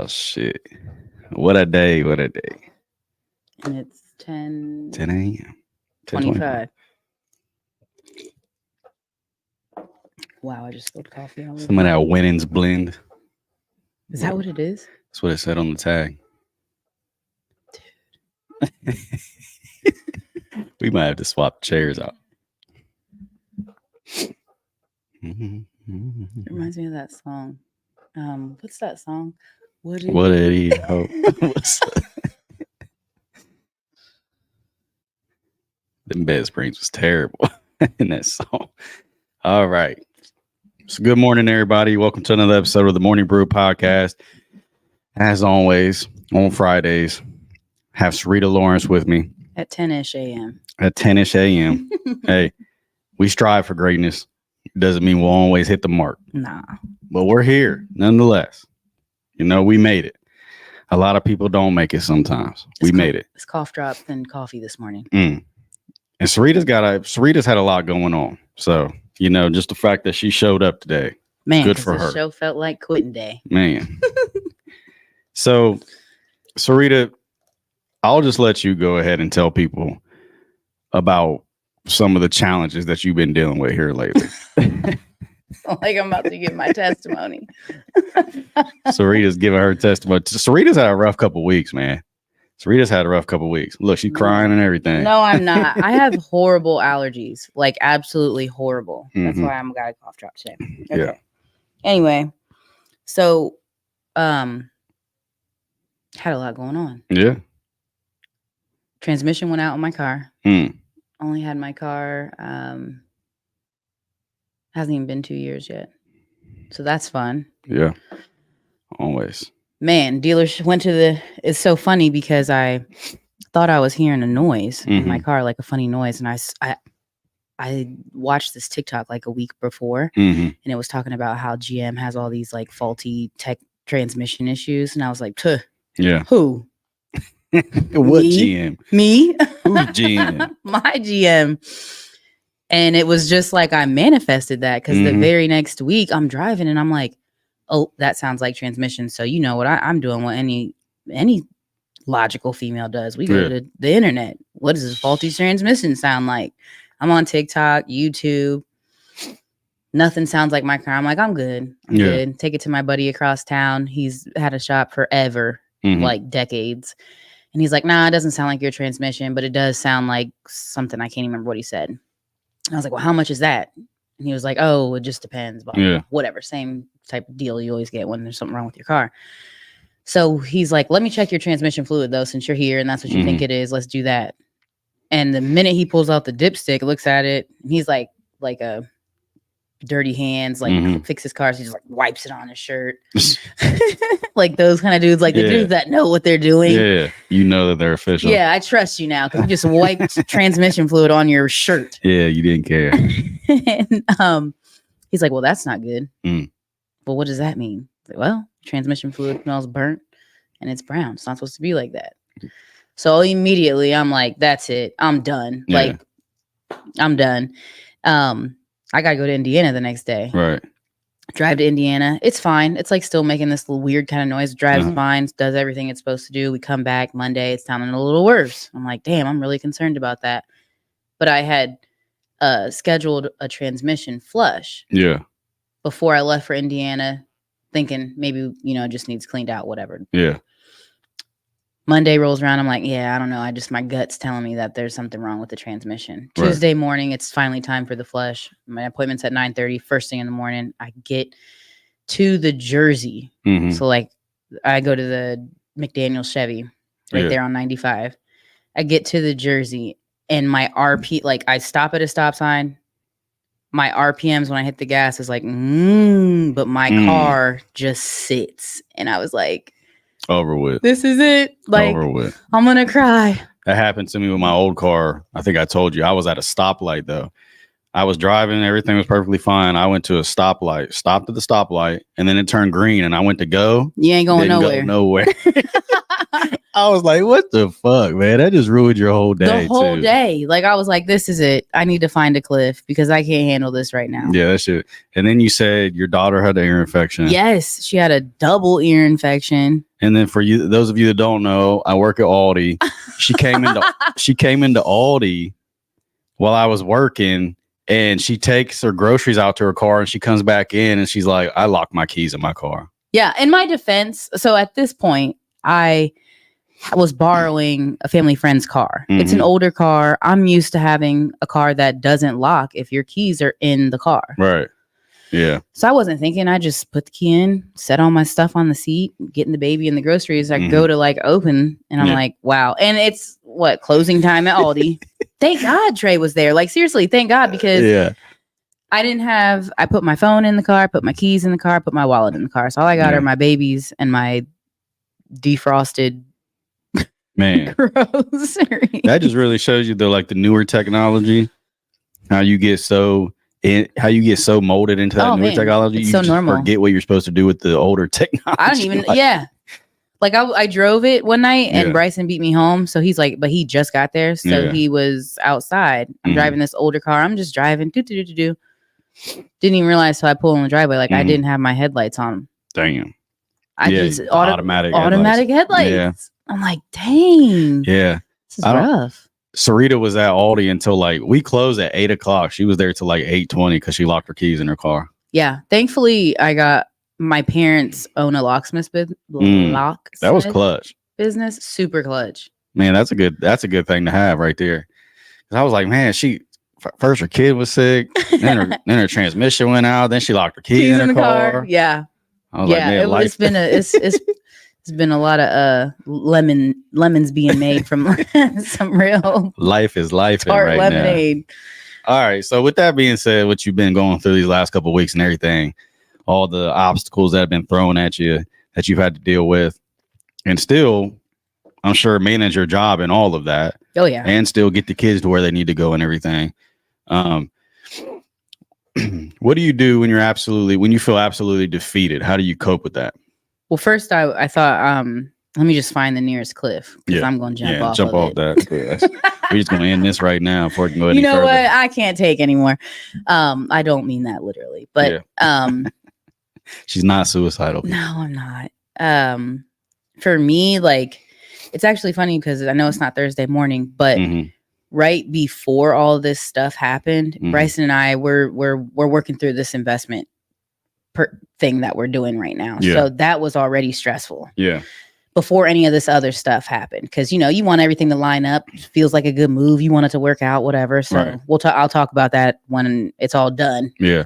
Oh shit. What a day. What a day. And it's 10 a.m. 25. Wow, I just spilled coffee all over. Some of that Winnings blend. Is that what it is? That's what it said on the tag. We might have to swap chairs out. It reminds me of that song. What's that song? What did he hope? Them Bed Springs was terrible in that song. All right. So good morning, everybody. Welcome to another episode of the Morning Brew podcast. As always, on Fridays, have Sarita Lawrence with me. At 10-ish a.m. At 10-ish a.m. Hey, we strive for greatness. Doesn't mean we'll always hit the mark. Nah. But we're here, nonetheless. You know, we made it. A lot of people don't make it sometimes. We made it. It's cough drop and coffee this morning. And Sarita's had a lot going on. So, you know, just the fact that she showed up today. Man, good for her. The show felt like quitting day. Man. So, Sarita, I'll just let you go ahead and tell people about some of the challenges that you've been dealing with here lately. Like I'm about to give my testimony. Sarita's giving her testimony. Sarita's had a rough couple weeks, man. Sarita's had a rough couple weeks. Look, she's crying and everything. No, I'm not. I have horrible allergies, like absolutely horrible. That's why I'm got a cough drop today. Okay. Yeah. Anyway, so had a lot going on. Yeah. Transmission went out on my car. Only had my car. Hasn't even been 2 years yet. So that's fun. Yeah. Always. Man, dealers went to the... It's so funny because I thought I was hearing a noise in my car, like a funny noise. And I watched this TikTok like a week before. And it was talking about how GM has all these like faulty tech transmission issues. And I was like, yeah. Who? What GM? Me? Who's GM? My GM. And it was just like I manifested that because the very next week I'm driving and I'm like, oh, that sounds like transmission. So you know what I'm doing? What any logical female does. We go to the internet. What does this faulty transmission sound like? I'm on TikTok, YouTube. Nothing sounds like my car. I'm like, I'm good. I'm good. Take it to my buddy across town. He's had a shop forever, like decades. And he's like, nah, it doesn't sound like your transmission, but it does sound like something. I can't even remember what he said. I was like, well, how much is that? And he was like, oh, it just depends. Blah, blah, whatever. Same type of deal you always get when there's something wrong with your car. So he's like, let me check your transmission fluid, though, since you're here. And that's what you think it is. Let's do that. And the minute he pulls out the dipstick, looks at it, and he's like a dirty hands, like fix his car. So he just like wipes it on his shirt. Like those kind of dudes, like the dudes that know what they're doing. Yeah. You know that they're official. Yeah, I trust you now because you just wiped transmission fluid on your shirt. Yeah, you didn't care. And he's like, well, that's not good. Well, what does that mean? Like, well, transmission fluid smells burnt and it's brown. It's not supposed to be like that. So immediately I'm like, that's it. I'm done. Yeah. Like, I'm done. I got to go to Indiana the next day. Right. Drive to Indiana. It's fine. It's like still making this little weird kind of noise. Drives fine. Does everything it's supposed to do. We come back Monday. It's sounding a little worse. I'm like, damn, I'm really concerned about that. But I had scheduled a transmission flush. Yeah. Before I left for Indiana, thinking maybe, it just needs cleaned out, whatever. Yeah. Monday rolls around. I'm like, yeah, I don't know. My gut's telling me that there's something wrong with the transmission. Right. Tuesday morning, it's finally time for the flush. My appointment's at 9:30, first thing in the morning. I get to the Jersey. So like I go to the McDaniel Chevy right there on 95. I get to the Jersey and my RP, like I stop at a stop sign. My RPMs when I hit the gas is like, but my car just sits. And I was like, over with. This is it. Like, over with. I'm going to cry. That happened to me with my old car. I think I told you I was at a stoplight though. I was driving, everything was perfectly fine. I went to a stoplight, stopped at the stoplight, and then it turned green, and I went to go. You ain't going nowhere. Go nowhere. I was like, what the fuck, man? That just ruined your whole day. The whole day. Like, I was like, this is it. I need to find a cliff because I can't handle this right now. Yeah, that shit. And then you said your daughter had an ear infection. Yes, she had a double ear infection. And then for you, those of you that don't know, I work at Aldi. She came into Aldi while I was working. And she takes her groceries out to her car and she comes back in and she's like, I locked my keys in my car. Yeah. In my defense, so at this point, I was borrowing a family friend's car. Mm-hmm. It's an older car. I'm used to having a car that doesn't lock if your keys are in the car. Right. Yeah. So I wasn't thinking. I just put the key in, set all my stuff on the seat, getting the baby and the groceries. I go to like open and I'm like, wow. And it's closing time at Aldi. Thank God Trey was there. Like, seriously, thank God, because I put my phone in the car, put my keys in the car, put my wallet in the car. So all I got are my babies and my defrosted groceries. That just really shows you the newer technology, how you get so molded into that newer technology. It's you so just normal. Forget what you're supposed to do with the older technology. I don't even, Like I drove it one night and Bryson beat me home. So he's like, but he just got there. So he was outside. I'm driving this older car. I'm just driving. Didn't even realize. So I pull in the driveway. Like I didn't have my headlights on. Damn. I just automatic headlights. Yeah. I'm like, dang. Yeah. This is rough. Sarita was at Aldi until we closed at 8:00. She was there till 8:20 because she locked her keys in her car. Yeah. Thankfully, my parents own a locksmith business. That was clutch. Business, super clutch. Man, that's a good thing to have right there. Because I was like, man, first her kid was sick, then her transmission went out, then she locked her keys in her car. Yeah. I was like, man, it's been a lot of lemons being made from some real life is life right lemonade. Now. All right. So with that being said, what you've been going through these last couple of weeks and everything, all the obstacles that have been thrown at you that you've had to deal with, and still, I'm sure, manage your job and all of that. Oh yeah. And still get the kids to where they need to go and everything. What do you do when you feel absolutely defeated? How do you cope with that? Well, first I thought, let me just find the nearest cliff because I'm going to jump off that. We're just going to end this right now before we can go any further. You know what? I can't take anymore. I don't mean that literally, but she's not suicidal. No, I'm not. For me, it's actually funny because I know it's not Thursday morning, but right before all this stuff happened, Bryson and I we're working through this investment thing that we're doing right now. Yeah. So that was already stressful. Yeah. Before any of this other stuff happened, because you want everything to line up. It feels like a good move. You want it to work out, whatever. So I'll talk about that when it's all done. Yeah.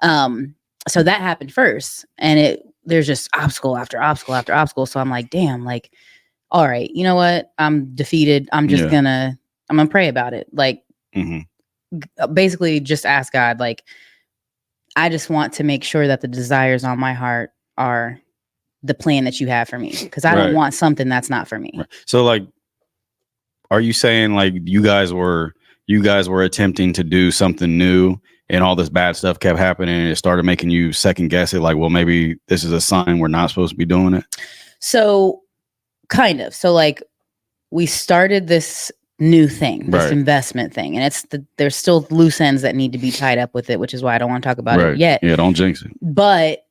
So that happened first, and there's just obstacle after obstacle after obstacle. So I'm like, damn, all right, you know what? I'm defeated. I'm just gonna pray about it. Basically just ask God, I just want to make sure that the desires on my heart are the plan that you have for me. Cause I don't want something that's not for me. Right. So are you saying you guys were attempting to do something new and all this bad stuff kept happening and it started making you second guess it? Well, maybe this is a sign we're not supposed to be doing it. So kind of. So we started this new thing, this investment thing, and there's still loose ends that need to be tied up with it, which is why I don't want to talk about it yet. Yeah, don't jinx it. But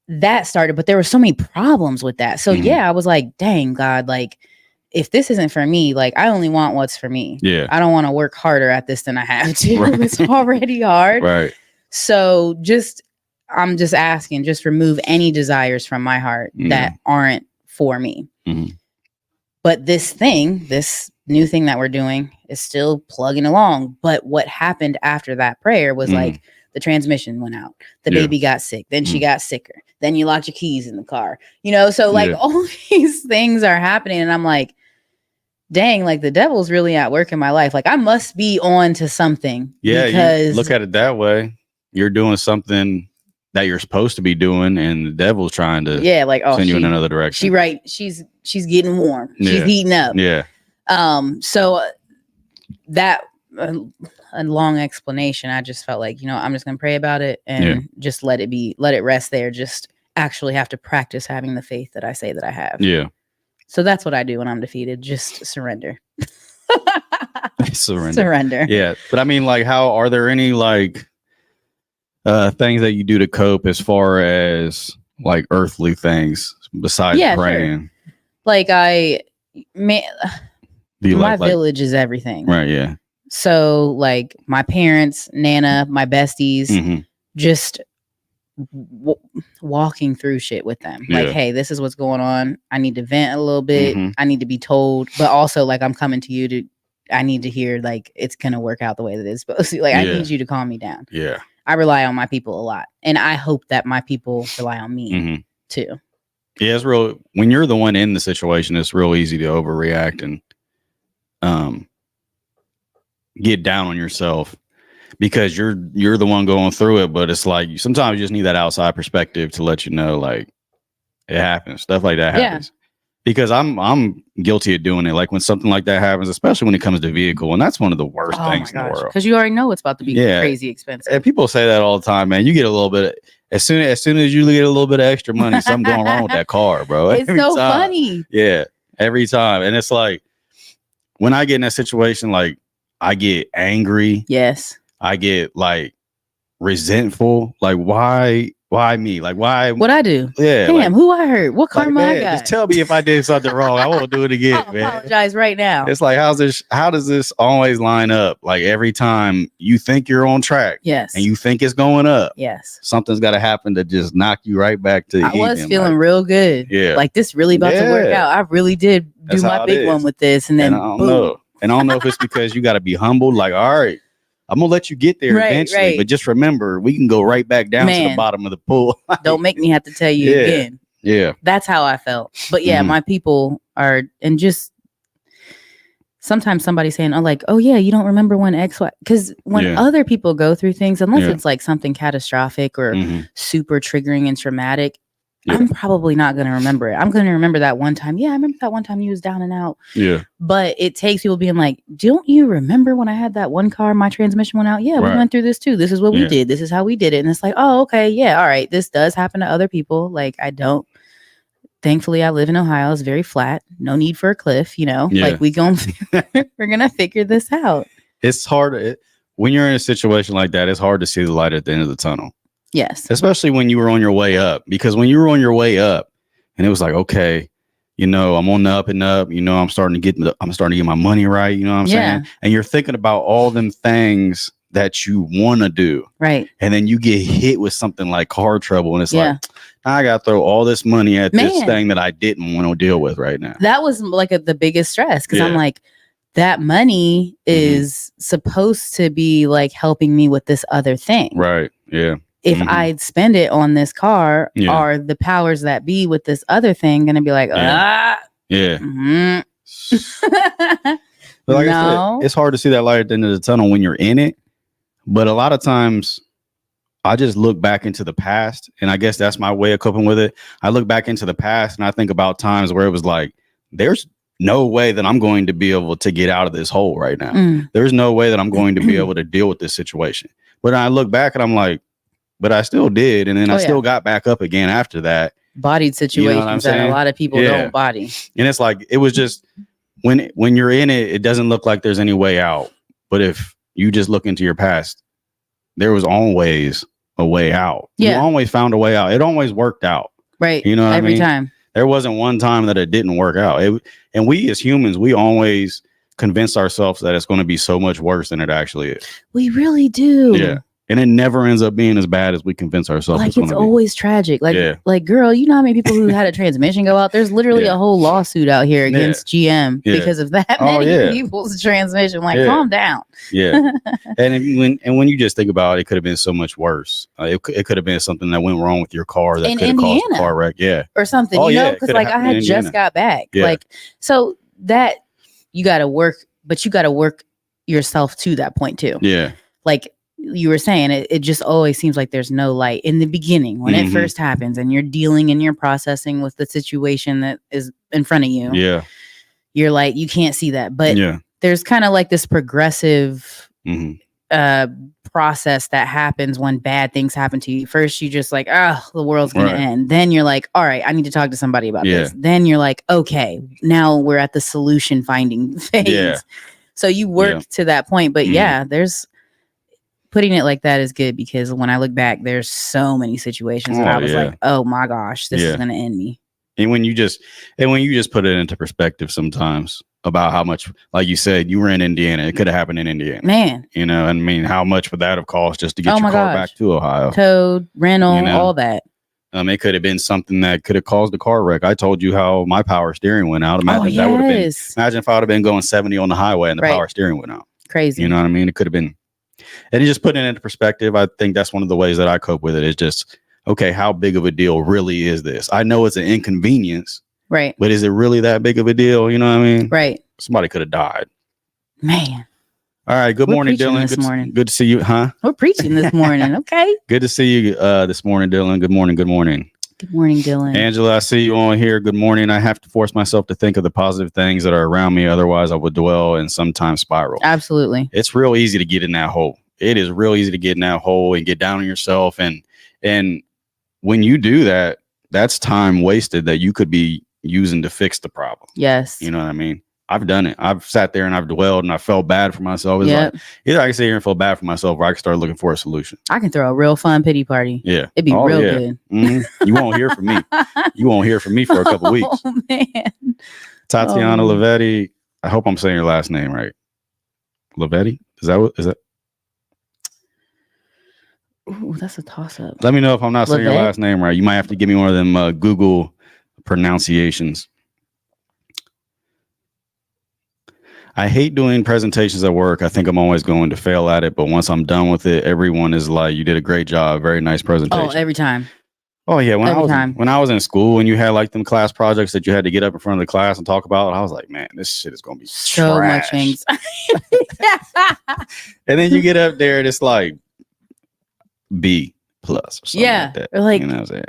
that started, but there were so many problems with that. So I was like, dang God, if this isn't for me, I only want what's for me. Yeah. I don't want to work harder at this than I have to. It's already hard. Right. So I'm just asking, just remove any desires from my heart that aren't for me. Mm-hmm. But this new thing that we're doing is still plugging along. But what happened after that prayer was the transmission went out. The baby got sick. Then she got sicker. Then you locked your keys in the car. So all these things are happening. And I'm like, dang, the devil's really at work in my life. I must be on to something. Yeah, you look at it that way. You're doing something that you're supposed to be doing, and the devil's trying to send you in another direction. She's getting warm. She's heating up. Yeah. So that a long explanation. I just felt like, I'm just going to pray about it and just let it rest there. Just actually have to practice having the faith that I say that I have. Yeah. So that's what I do when I'm defeated. Just surrender. Surrender. Yeah. But I mean, like, how are there any like things that you do to cope as far as like earthly things besides praying? Sure. Like my village is everything. Right. Yeah. So like my parents, Nana, my besties, just walking through shit with them. Like, hey, this is what's going on. I need to vent a little bit. I need to be told, but also like I'm coming to you I need to hear like it's gonna work out the way that it's supposed to. Like I need you to calm me down. Yeah. I rely on my people a lot, and I hope that my people rely on me too. Yeah, it's real. When you're the one in the situation, it's real easy to overreact and get down on yourself because you're the one going through it. But it's like sometimes you just need that outside perspective to let you know, like it happens. Stuff like that happens. Because I'm guilty of doing it. Like when something like that happens, especially when it comes to vehicle, and that's one of the worst things in the world. Because you already know it's about to be crazy expensive. And people say that all the time, man. You get a little bit as soon as you get a little bit of extra money, something going wrong with that car, bro. It's so funny. Yeah, every time. And it's like when I get in that situation, like I get angry. Yes. I get like resentful. Like why me? Like why? What I do? Yeah. Damn, like, who I hurt? What karma I got? Just tell me if I did something wrong. I won't do it again, I'll man. apologize right now. It's like how does this always line up? Like every time you think you're on track, yes, and you think it's going up, yes, something's got to happen to just knock you right back to. I was feeling real good. Yeah, like this really about to work out. I really did do my big one with this, and then I don't know. And I don't know if it's because you got to be humbled. Like, all right, I'm gonna let you get there eventually, but just remember, we can go right back down to the bottom of the pool. Don't make me have to tell you again. Yeah, that's how I felt. But yeah, my people are, and just sometimes somebody saying, "Oh, like, oh yeah, you don't remember when X, Y," because when other people go through things, unless it's like something catastrophic or super triggering and traumatic. I'm probably not going to remember it. I'm going to remember that one time. Yeah, I remember that one time you was down and out. Yeah. But it takes people being like, don't you remember when I had that one car, my transmission went out? Yeah, we went through this too. This is what we did. This is how we did it. And it's like, oh, okay. Yeah. All right. This does happen to other people. Like thankfully I live in Ohio. It's very flat. No need for a cliff, like we're going to figure this out. It's hard. When you're in a situation like that, it's hard to see the light at the end of the tunnel. Yes. Especially when you were on your way up, because when you were on your way up and it was like, okay, I'm on the up and up, I'm starting to get my money right. You know what I'm saying? And you're thinking about all them things that you want to do. Right. And then you get hit with something like car trouble. And it's like, I got to throw all this money at this thing that I didn't want to deal with right now. That was like the biggest stress. Cause I'm like, that money is supposed to be like helping me with this other thing. Right. Yeah. If I'd spend it on this car, are the powers that be with this other thing going to be like, Yeah. But like I said, it's hard to see that light at the end of the tunnel when you're in it. But a lot of times I just look back into the past, and I guess that's my way of coping with it. I look back into the past and I think about times where it was like, there's no way that I'm going to be able to get out of this hole right now. There's no way that I'm going to be able to deal with this situation. But I look back and I'm like, but I still did. And then I still got back up again after that. Bodied situations that a lot of people don't body. And it's like, it was just when you're in it, it doesn't look like there's any way out. But if you just look into your past, there was always a way out. You always found a way out. It always worked out. Right. You know what every I mean? time. There wasn't one time that it didn't work out. And we as humans, we always convince ourselves that it's going to be so much worse than it actually is. We really do. Yeah. And it never ends up being as bad as we convince ourselves. Like it's always tragic. Like, girl, you know how many people who had a transmission go out? There's literally a whole lawsuit out here against GM because of that many people's transmission. Like, calm down. Yeah. And when you just think about it, it could have been so much worse. It could have been something that went wrong with your car that could have caused a car wreck. Yeah. Or something, because like I had just got back. Yeah. Like, so that you got to work, but you got to work yourself to that point too. Yeah. Like, you were saying it just always seems like there's no light in the beginning when it first happens and you're dealing and you're processing with the situation that is in front of you. Yeah. You're like, you can't see that. But there's kind of like this progressive Mm-hmm. process that happens when bad things happen to you. First, you just like, oh, the world's going Right. to end. Then you're like, all right, I need to talk to somebody about Yeah. this. Then you're like, okay, now we're at the solution finding phase. Yeah. So you work to that point. But there's putting it like that is good, because when I look back, there's so many situations that I was like, oh my gosh, this is going to end me. And when you just put it into perspective sometimes about how much, like you said, you were in Indiana, it could have happened in Indiana, man. You know, I mean, how much would that have cost just to get your car back to Ohio? Towed, rental, all that. It could have been something that could have caused a car wreck. I told you how my power steering went out. Imagine that would have been. Imagine if I would have been going 70 on the highway and the power steering went out. Crazy. You know what I mean? It could have been. And just putting it into perspective, I think that's one of the ways that I cope with it. Is just, okay, how big of a deal really is this? I know it's an inconvenience, right? But is it really that big of a deal? You know what I mean? Right. Somebody could have died. Man. All right. Good morning, Dylan. Good to see you. Huh? We're preaching this morning. Okay. Good to see you this morning, Dylan. Good morning. Good morning. Good morning, Dylan. Angela, I see you on here. Good morning. I have to force myself to think of the positive things that are around me. Otherwise, I would dwell and sometimes spiral. Absolutely. It's real easy to get in that hole. It is real easy to get in that hole and get down on yourself. And when you do that, that's time wasted that you could be using to fix the problem. Yes. You know what I mean? I've done it. I've sat there and I've dwelled and I felt bad for myself. It's like, either I can sit here and feel bad for myself, or I can start looking for a solution. I can throw a real fun pity party. Yeah. It'd be real good. Mm-hmm. You won't hear from me. You won't hear from me for a couple of weeks. Oh, man. Tatiana Lavetti. I hope I'm saying your last name right. Lavetti? Is that? Ooh, that's a toss-up. Let me know if I'm not saying your last name right. You might have to give me one of them Google pronunciations. I hate doing presentations at work. I think I'm always going to fail at it. But once I'm done with it, everyone is like, you did a great job. Very nice presentation. Oh, every time. Oh, yeah. When I was in school and you had like them class projects that you had to get up in front of the class and talk about, I was like, man, this shit is going to be so trash. much anxiety. And then you get up there and it's like B+ or something like that. Like, you know what I'm saying?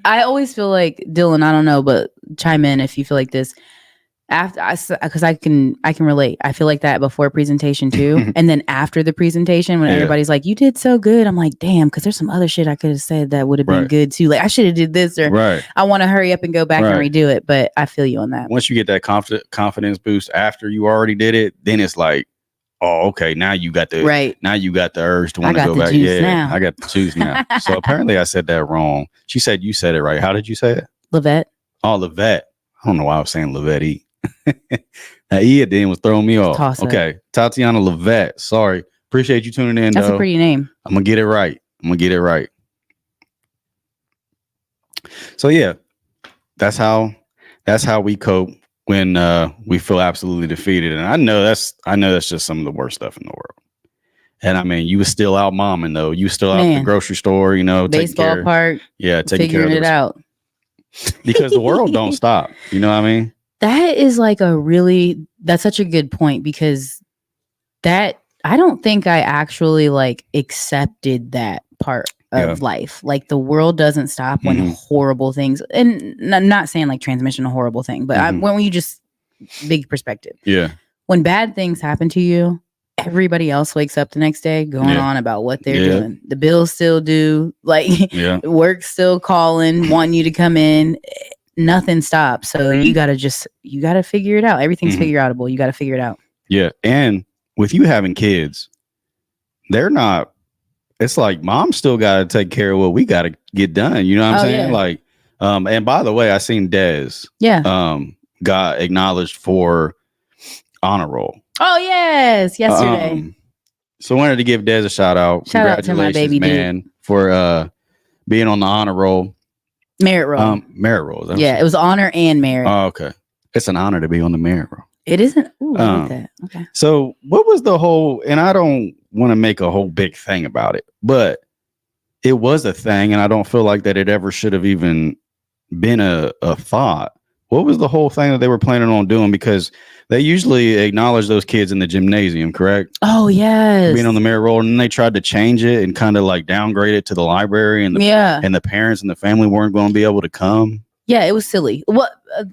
I always feel like, Dylan, I don't know, but chime in if you feel like this. Because I can relate. I feel like that before presentation too, and then after the presentation when everybody's like, "You did so good," I'm like, "Damn!" Because there's some other shit I could have said that would have been good too. Like I should have did this, or I want to hurry up and go back and redo it. But I feel you on that. Once you get that confidence boost after you already did it, then it's like, oh, okay, now you got the now you got the urge to want to go back. Now. I got the juice now. So apparently I said that wrong. She said you said it right. How did you say it? Levette. Oh, Levette. I don't know why I was saying Lavetti. That E at the end was throwing me off. Okay. Tatiana Levette. Sorry. Appreciate you tuning in. That's a pretty name. I'm gonna get it right. So yeah, that's how we cope when we feel absolutely defeated. And I know that's just some of the worst stuff in the world. And I mean, you was still out momming though. You still out at the grocery store, you know, baseball park. Yeah, taking care of it out. Because the world don't stop. You know what I mean? That is like that's such a good point, because that I don't think I actually like accepted that part of life. Like the world doesn't stop when horrible things, and I'm not saying like transmission a horrible thing, but when you just big perspective. Yeah. When bad things happen to you, everybody else wakes up the next day going on about what they're doing. The bills still due, like work's still calling, wanting you to come in. Nothing stops. So you gotta figure it out. Everything's figure outable. You gotta figure it out. Yeah. And with you having kids, it's like mom still gotta take care of what we gotta get done. You know what I'm saying? Yeah. Like, and by the way, I seen Dez got acknowledged for honor roll. Oh yes, yesterday. So I wanted to give Dez a shout out. Shout out to my baby man for being on the honor roll. Merit roll. Merit roll. It was honor and merit. Oh, okay. It's an honor to be on the merit roll. It isn't. Ooh, I like that. Okay. So what was the whole, and I don't want to make a whole big thing about it, but it was a thing, and I don't feel like that it ever should have even been a thought. What was the whole thing that they were planning on doing? Because they usually acknowledge those kids in the gymnasium, correct? Oh, yes. Being on the merit roll, and then they tried to change it and kind of like downgrade it to the library, and the parents and the family weren't going to be able to come. Yeah, it was silly. What?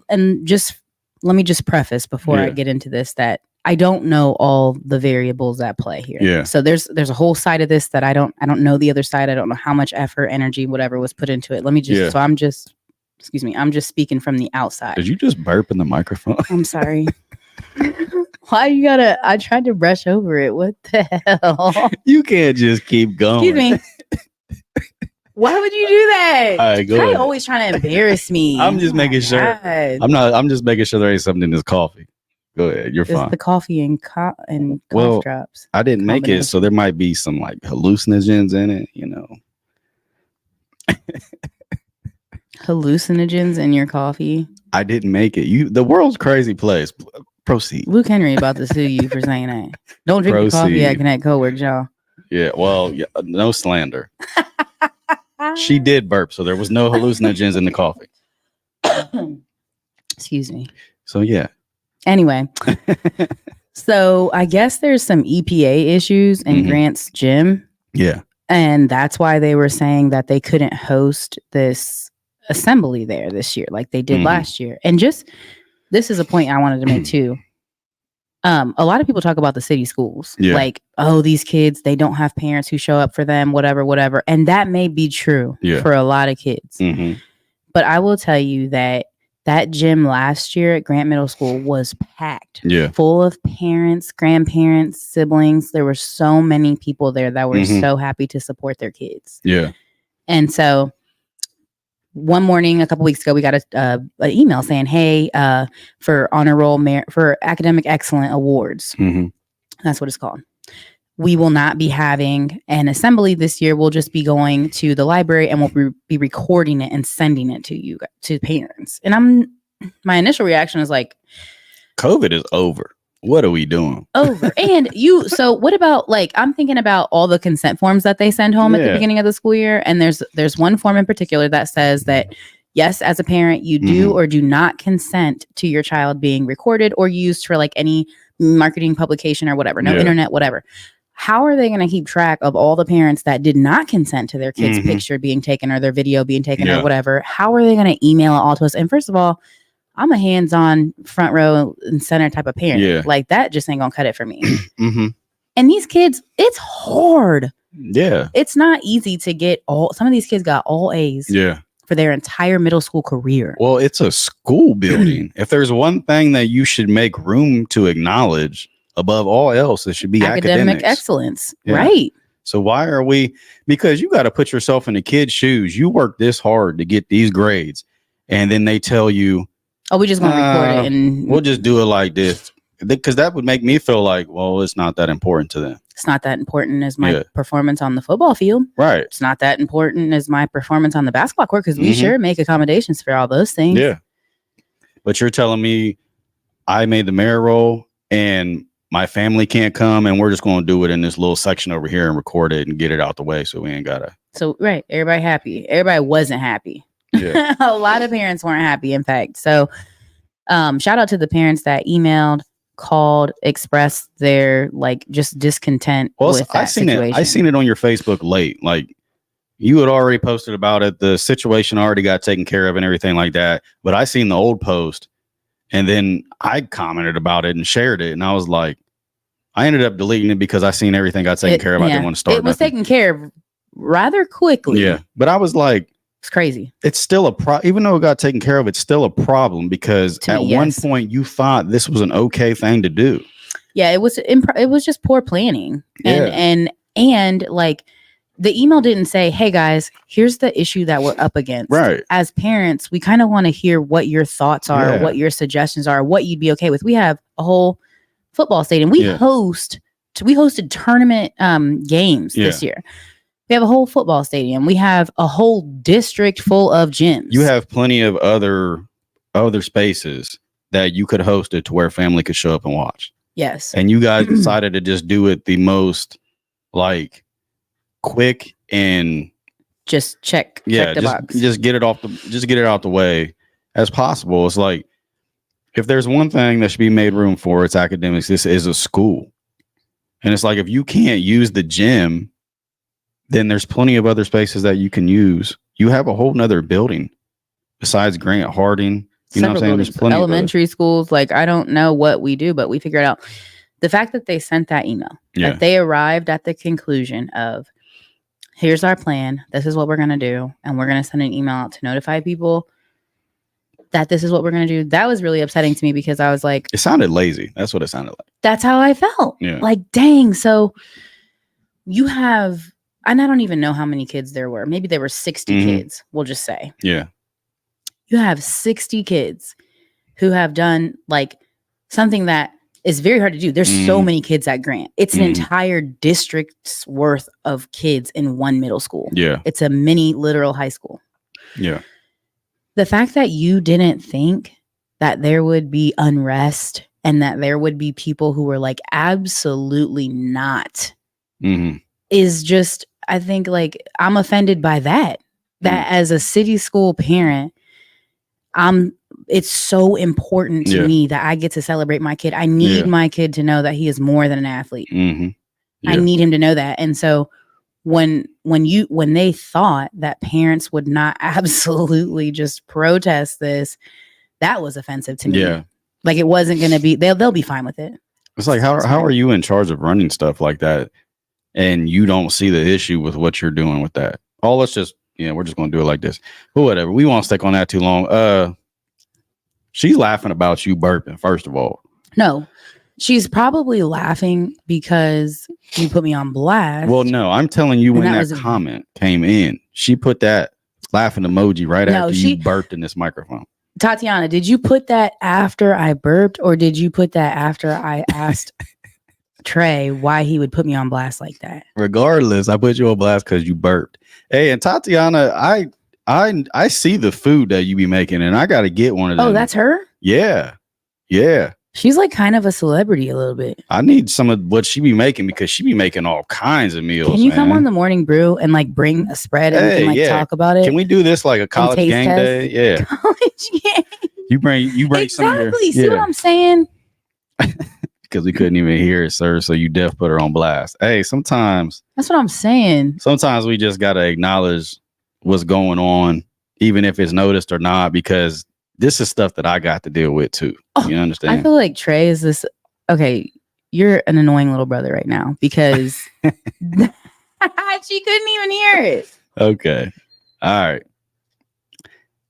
And just let me just preface before I get into this that I don't know all the variables at play here. Yeah. So there's a whole side of this that I don't know the other side. I don't know how much effort, energy, whatever was put into it. Let me just, so I'm just speaking from the outside. Did you just burp in the microphone? I'm sorry. Why you gotta, I tried to brush over it. What the hell? You can't just keep going. Excuse me. Why would you do that? All right, go ahead. Always trying to embarrass me. I'm just making sure. I'm just making sure there ain't something in this coffee. Go ahead. You're fine. The coffee and cough drops. I didn't make it, so there might be some like hallucinogens in it, you know. Hallucinogens in your coffee? I didn't make it. The world's crazy place. Proceed. Luke Henry about to sue you for saying that. Don't drink your coffee acting at coworkers, y'all. Yeah, well, no slander. She did burp, so there was no hallucinogens in the coffee. Excuse me. So yeah. Anyway, so I guess there's some EPA issues in Grant's gym. Yeah. And that's why they were saying that they couldn't host this assembly there this year like they did last year. And just, this is a point I wanted to make too. A lot of people talk about the city schools. Yeah. Like, oh, these kids, they don't have parents who show up for them, whatever. And that may be true for a lot of kids. But I will tell you that gym last year at Grant Middle School was packed, full of parents, grandparents, siblings. There were so many people there that were so happy to support their kids. Yeah. And so one morning, a couple weeks ago, we got an email saying, hey, for honor roll, for academic excellent awards. That's what it's called. We will not be having an assembly this year. We'll just be going to the library and we'll be recording it and sending it to you, to parents. And my initial reaction is like, COVID is over. What are we doing? Over. And so what about, like, I'm thinking about all the consent forms that they send home at the beginning of the school year. And there's one form in particular that says that, yes, as a parent, you do or do not consent to your child being recorded or used for like any marketing publication or whatever, no internet, whatever. How are they going to keep track of all the parents that did not consent to their kids' picture being taken or their video being taken or whatever? How are they going to email it all to us? And first of all, I'm a hands-on front row and center type of parent. Yeah. Like that just ain't going to cut it for me. And these kids, it's hard. Yeah. It's not easy to get some of these kids got all A's. Yeah. For their entire middle school career. Well, it's a school building. If there's one thing that you should make room to acknowledge above all else, it should be academic excellence. Yeah. Right. So why are we, because you got to put yourself in the kid's shoes. You work this hard to get these grades. And then they tell you, oh, we just want to record it and we'll just do it like this. Because that would make me feel like, well, it's not that important to them. It's not that important as my performance on the football field. Right. It's not that important as my performance on the basketball court because we sure make accommodations for all those things. Yeah. But you're telling me I made the mayor role and my family can't come and we're just going to do it in this little section over here and record it and get it out the way so we ain't got to. So, right. Everybody happy. Everybody wasn't happy. Yeah. A lot of parents weren't happy, in fact. So, shout out to the parents that emailed, called, expressed their like just discontent with that situation. I seen it on your Facebook late. Like you had already posted about it. The situation already got taken care of and everything like that. But I seen the old post and then I commented about it and shared it. And I was like, I ended up deleting it because I seen everything got taken care of. I didn't want to start. It was taken care of rather quickly. Yeah. But I was like, it's crazy. It's still even though it got taken care of, it's still a problem because one point you thought this was an okay thing to do. Yeah, it was just poor planning. And like the email didn't say, hey guys, here's the issue that we're up against. Right. As parents, we kind of want to hear what your thoughts are, what your suggestions are, what you'd be okay with. We have a whole football stadium. We hosted tournament games this year. We have a whole football stadium. We have a whole district full of gyms. You have plenty of other spaces that you could host it to where family could show up and watch. Yes. And you guys decided to just do it the most like quick and just check the box. Just get it out the way as possible. It's like if there's one thing that should be made room for, it's academics. This is a school. And it's like if you can't use the gym, then there's plenty of other spaces that you can use. You have a whole nother building besides Grant Harding. You know what I'm saying? There's plenty elementary schools. Like, I don't know what we do, but we figure it out. the fact that they sent that email, Yeah. that they arrived at the conclusion of, here's our plan, this is what we're going to do, and we're going to send an email out to notify people that this is what we're going to do. That was really upsetting to me because I was like, it sounded lazy. That's what it sounded like. That's how I felt. Yeah. Like, dang. So you have, and I don't even know how many kids there were. Maybe there were 60 kids, we'll just say. Yeah. You have 60 kids who have done like something that is very hard to do. There's so many kids at Grant. It's an entire district's worth of kids in one middle school. Yeah. It's a mini literal high school. Yeah. The fact that you didn't think that there would be unrest and that there would be people who were like, absolutely not, is just, I think, like, I'm offended by that. That as a city school parent, it's so important to me that I get to celebrate my kid. I need my kid to know that he is more than an athlete. I need him to know that. And so when they thought that parents would not absolutely just protest this, that was offensive to me. Yeah. Like, it wasn't going to be, they'll be fine with it. It's like, how are you in charge of running stuff like that and you don't see the issue with what you're doing with that? Oh, let's just, we're just going to do it like this. But whatever. We won't stick on that too long. She's laughing about you burping, first of all. No, she's probably laughing because you put me on blast. Well, no, I'm telling you, when that comment came in, she put that laughing emoji right after you burped in this microphone. Tatiana, did you put that after I burped, or did you put that after I asked Trey why he would put me on blast like that? Regardless, I put you on blast because you burped. Hey, and Tatiana, I see the food that you be making, and I got to get one of them. Oh, that's her? Yeah. Yeah. She's like kind of a celebrity a little bit. I need some of what she be making because she be making all kinds of meals. Can you come on the Morning Brew and like bring a spread and we can like talk about it? Can we do this like a college game day? Yeah. College game. You bring exactly. some of your, See what I'm saying? Because we couldn't even hear it, sir. So you def put her on blast. Hey, sometimes. That's what I'm saying. Sometimes we just got to acknowledge what's going on, even if it's noticed or not, because this is stuff that I got to deal with too. You understand? I feel like Trey is this. Okay, you're an annoying little brother right now because she couldn't even hear it. Okay. All right.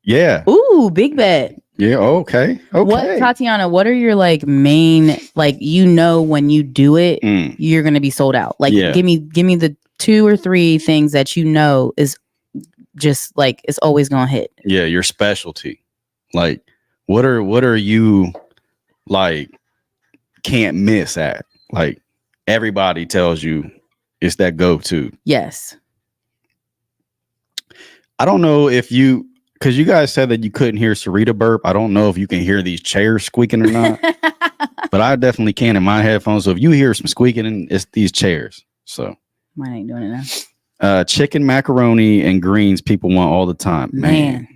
Yeah. Ooh, big bet. Yeah. Okay. Okay. Tatiana, what are your like main, like, when you do it, you're going to be sold out. Like, give me the 2 or 3 things that is just like, it's always going to hit. Yeah. Your specialty. Like, what are you like can't miss at? Like, everybody tells you it's that go-to. Yes. I don't know if because you guys said that you couldn't hear Sarita burp. I don't know if you can hear these chairs squeaking or not, but I definitely can in my headphones. So if you hear some squeaking, it's these chairs. So mine ain't doing it now. Chicken, macaroni, and greens people want all the time. Man.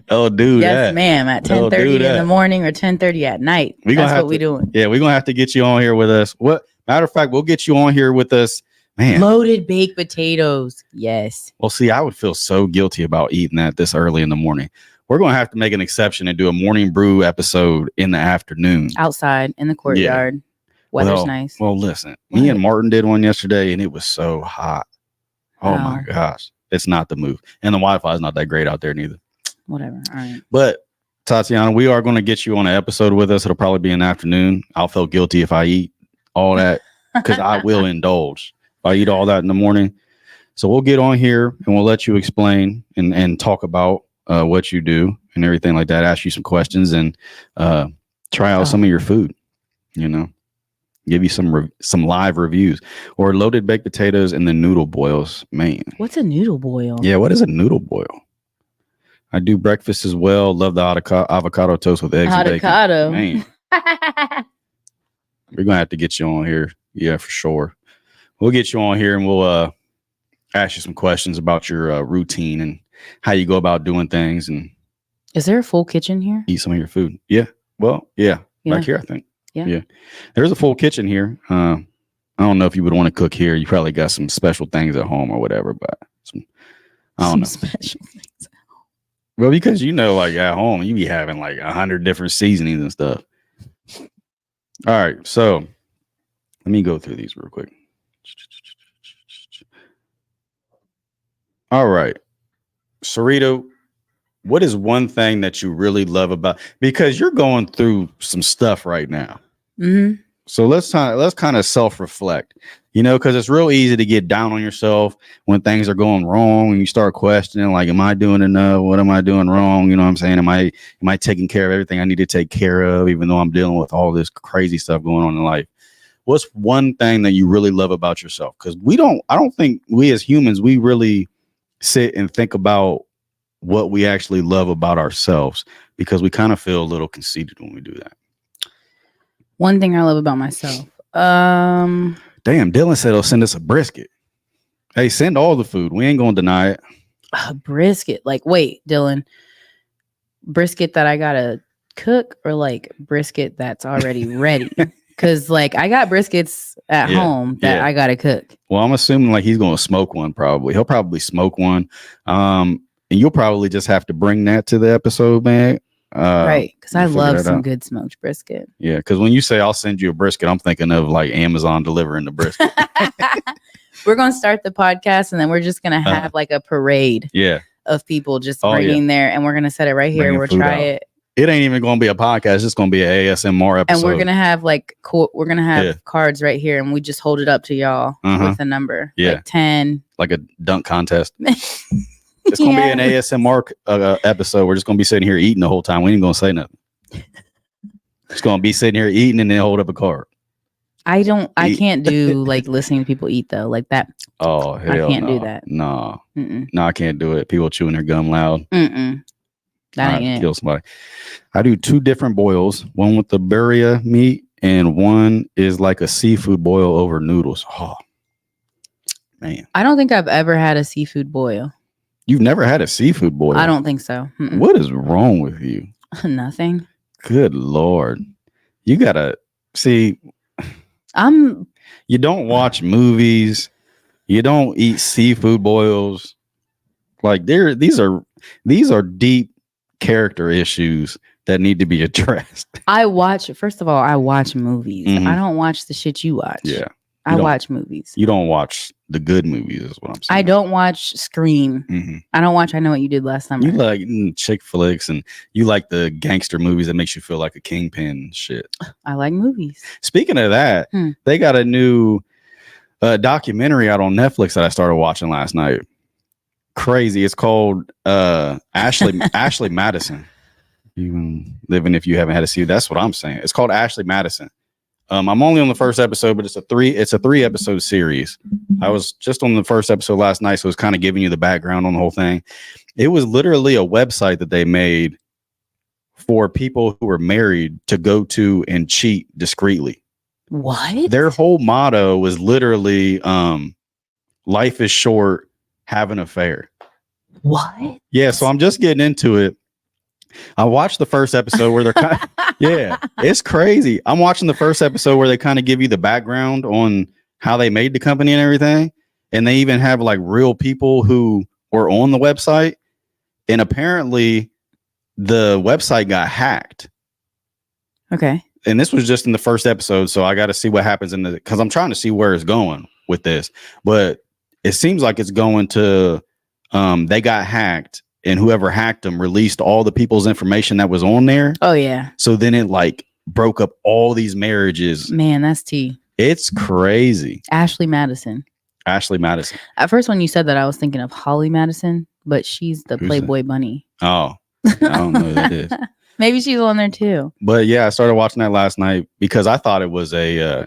Oh, dude. Yes, ma'am. At 10:30 in the morning or 10:30 at night. That's what we're doing. Yeah, we're gonna have to get you on here with us. Matter of fact, we'll get you on here with us. Man. Loaded baked potatoes. Yes. Well, see, I would feel so guilty about eating that this early in the morning. We're gonna have to make an exception and do a morning brew episode in the afternoon. Outside in the courtyard. Yeah. Weather's nice. Well, listen, me and Martin did one yesterday and it was so hot. Oh my gosh. It's not the move. And the Wi-Fi is not that great out there neither. Whatever. All right. But Tatiana, we are going to get you on an episode with us. It'll probably be in the afternoon. I'll feel guilty if I eat all that because I will indulge. If I eat all that in the morning. So we'll get on here and we'll let you explain and talk about what you do and everything like that. Ask you some questions and try out some of your food, give you some live reviews or loaded baked potatoes and the noodle boils. Man. What's a noodle boil? Yeah. What is a noodle boil? I do breakfast as well. Love the avocado toast with eggs and bacon. Man. We're going to have to get you on here. Yeah, for sure. We'll get you on here and we'll ask you some questions about your routine and how you go about doing things. And is there a full kitchen here? Eat some of your food. Yeah. Well, yeah. Back here, I think. Yeah. There's a full kitchen here. I don't know if you would want to cook here. You probably got some special things at home or whatever, but I don't know. Special things. Well, because like at home, you be having like 100 different seasonings and stuff. All right. So let me go through these real quick. All right. Sarita, what is one thing that you really love about, because you're going through some stuff right now. Mm-hmm. So let's kind of self-reflect, because it's real easy to get down on yourself when things are going wrong and you start questioning, like, am I doing enough? What am I doing wrong? You know what I'm saying? Am I taking care of everything I need to take care of, even though I'm dealing with all this crazy stuff going on in life? What's one thing that you really love about yourself? Because I don't think we as humans, we really sit and think about what we actually love about ourselves, because we kind of feel a little conceited when we do that. One thing I love about myself. Damn, Dylan said he'll send us a brisket. Hey, send all the food. We ain't gonna deny it. A brisket. Like, wait, Dylan. Brisket that I gotta cook, or like brisket that's already ready? Because like I got briskets at home that I gotta cook. Well, I'm assuming like he's gonna smoke one. Probably he'll probably smoke one. And you'll probably just have to bring that to the episode, man. Right, because I love some good smoked brisket. Yeah, because when you say I'll send you a brisket, I'm thinking of like Amazon delivering the brisket. We're gonna start the podcast, and then we're just gonna have like a parade. Of people just bringing there, and we're gonna set it right here. We'll try it. It ain't even gonna be a podcast; it's just gonna be an ASMR episode. And we're gonna have like we're gonna have cards right here, and we just hold it up to y'all with a number, like 10, like a dunk contest. It's gonna be an ASMR episode. We're just gonna be sitting here eating the whole time. We ain't gonna say nothing. Just gonna be sitting here eating and then hold up a card. I can't do like listening to people eat though, like that. Oh, hell I can't do that. No, I can't do it. People chewing their gum loud. That ain't it. Kill somebody. I do 2 different boils. One with the birria meat, and one is like a seafood boil over noodles. Oh man, I don't think I've ever had a seafood boil. You've never had a seafood boil? I don't think so. What is wrong with you? Nothing. Good Lord. You gotta see. You don't watch movies. You don't eat seafood boils. Like these are deep character issues that need to be addressed. First of all, I watch movies. I don't watch the shit you watch. Yeah. I watch movies. You don't watch the good movies, is what I'm saying. I don't watch Scream. I don't watch I Know What You Did Last Summer. You like chick flicks, and you like the gangster movies that makes you feel like a kingpin shit. I like movies. Speaking of that, they got a new documentary out on Netflix that I started watching last night. Crazy. It's called Ashley Madison. Even living if you haven't had to see it, that's what I'm saying. It's called Ashley Madison. I'm only on the first episode, but it's a 3 episode series. I was just on the first episode last night, so it's kind of giving you the background on the whole thing. It was literally a website that they made for people who were married to go to and cheat discreetly. What? Their whole motto was literally life is short, have an affair. What? Yeah, so I'm just getting into it. I watched the first episode where they're kind of, it's crazy. I'm watching the first episode where they kind of give you the background on how they made the company and everything. And they even have like real people who were on the website. And apparently the website got hacked. Okay. And this was just in the first episode. So I got to see what happens because I'm trying to see where it's going with this. But it seems like it's going to, they got hacked. And whoever hacked them released all the people's information that was on there. Oh, yeah. So then it like broke up all these marriages. Man, that's tea. It's crazy. Ashley Madison. At first, when you said that, I was thinking of Holly Madison, but she's the Playboy bunny. Oh, I don't know who that is. Maybe she's on there too. But yeah, I started watching that last night because I thought it was a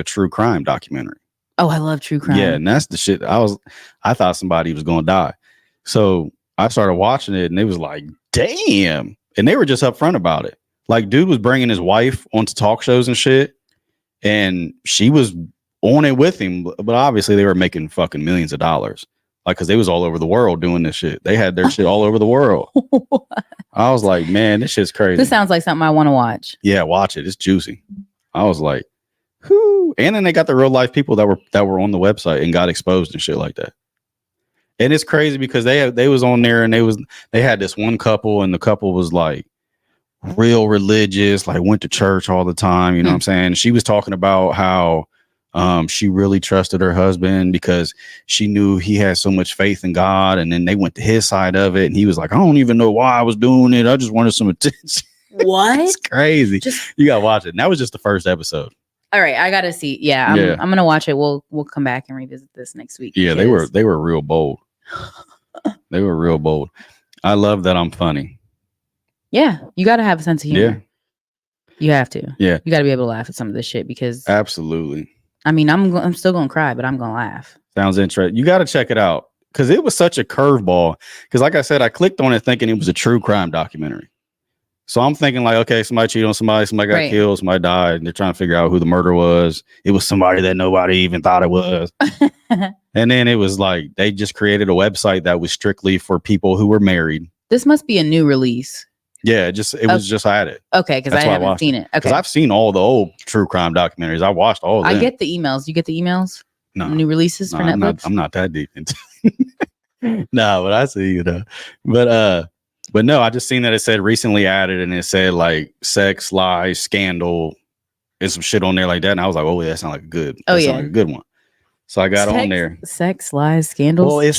true crime documentary. Oh, I love true crime. Yeah, and that's the shit. I thought somebody was going to die. So I started watching it and it was like, damn. And they were just upfront about it. Like, dude was bringing his wife onto talk shows and shit. And she was on it with him. But obviously they were making fucking millions of dollars. Like, because they was all over the world doing this shit. They had their shit all over the world. I was like, man, this shit's crazy. This sounds like something I want to watch. Yeah, watch it. It's juicy. I was like, whoo. And then they got the real life people that were on the website and got exposed and shit like that. And it's crazy because they was on there and they had this one couple and the couple was like, real religious, like went to church all the time. You know what I'm saying? She was talking about how she really trusted her husband because she knew he had so much faith in God. And then they went to his side of it. And he was like, I don't even know why I was doing it. I just wanted some attention. What? It's crazy. You got to watch it. And that was just the first episode. All right. I got to see. Yeah. I'm going to watch it. We'll come back and revisit this next week. Yeah. They were real bold. They were real bold. I love that I'm funny. Yeah. You got to have a sense of humor. Yeah. You have to. Yeah. You got to be able to laugh at some of this shit because. Absolutely. I mean, I'm still going to cry, but I'm going to laugh. Sounds interesting. You got to check it out because it was such a curveball. Because like I said, I clicked on it thinking it was a true crime documentary. So I'm thinking like, okay, somebody cheated on somebody got killed, somebody died, and they're trying to figure out who the murderer was. It was somebody that nobody even thought it was. And then it was like, they just created a website that was strictly for people who were married. This must be a new release. Yeah, it was just added. Okay, because I haven't seen it. Okay, because I've seen all the old true crime documentaries. I watched all of them. I get the emails. You get the emails? No, new releases for Netflix. I'm not that deep into. No, but I see you know. But no, I just seen that it said recently added, and it said like sex, lies, scandal, and some shit on there like that. And I was like, oh, that sounds like a good. Like a good one. So I got on there. Sex, lies, scandals. Well,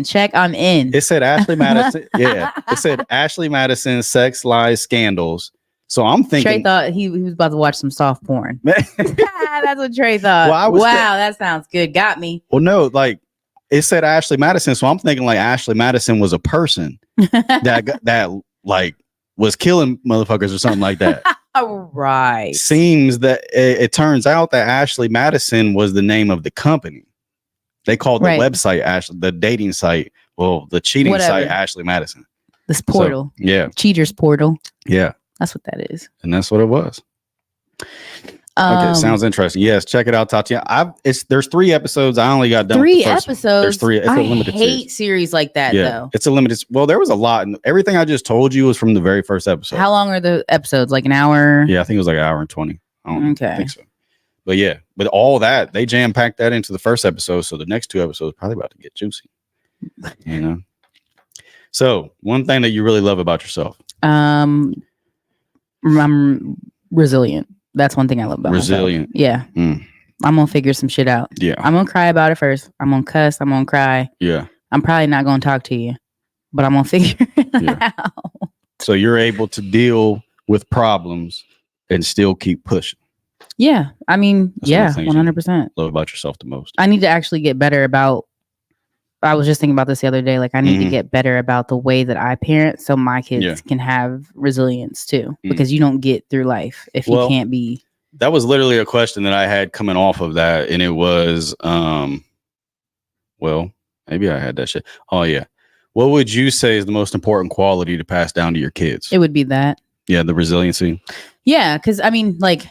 check. I'm in. It said Ashley Madison. Yeah. It said Ashley Madison, sex, lies, scandals. So I'm thinking. Trey thought he was about to watch some soft porn. That's what Trey thought. Well, that sounds good. Got me. Well, no, like it said Ashley Madison. So I'm thinking like Ashley Madison was a person that like was killing motherfuckers or something like that. Right. Seems that it turns out that Ashley Madison was the name of the company. They called the website the dating site, the cheating site Ashley Madison. This portal. So, yeah. Cheaters portal. Yeah. That's what that is. And that's what it was. Okay, sounds interesting. Yes, check it out, Tatiana. There's 3 episodes. I only got done 3 with the first episodes. There's 3. It's a limited series like that though. It's a limited. Well, there was a lot, and everything I just told you was from the very first episode. How long are the episodes? Like an hour? Yeah, I think it was like an hour and 20. I don't think so. But yeah, with all that, they jam packed that into the first episode, so the next 2 episodes probably about to get juicy. You know. So one thing that you really love about yourself. I'm resilient. That's one thing I love about resilient. Myself. Yeah. I'm going to figure some shit out. Yeah. I'm going to cry about it first. I'm going to cuss. I'm going to cry. Yeah. I'm probably not going to talk to you, but I'm going to figure it out. So you're able to deal with problems and still keep pushing. Yeah. I mean, that's 100%. Love about yourself the most. I need to actually get better about, I was just thinking about this the other day. Like I need to get better about the way that I parent so my kids can have resilience too, because you don't get through life if you can't be. That was literally a question that I had coming off of that. And it was, maybe I had that shit. Oh yeah. What would you say is the most important quality to pass down to your kids? It would be that. Yeah. The resiliency. Yeah. Cause I mean, like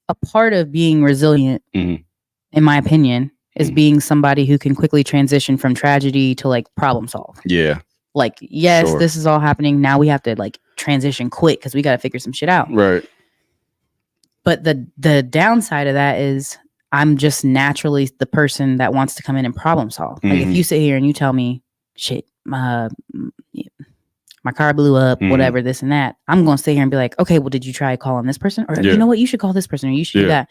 a part of being resilient, in my opinion, is being somebody who can quickly transition from tragedy to like problem solve. Yeah. Like, yes, this is all happening. Now we have to like transition quick because we got to figure some shit out. Right. But the downside of that is I'm just naturally the person that wants to come in and problem solve. Like if you sit here and you tell me, shit, my car blew up, whatever, this and that. I'm going to sit here and be like, okay, well, did you try calling this person? Or you know what? You should call this person or you should do that.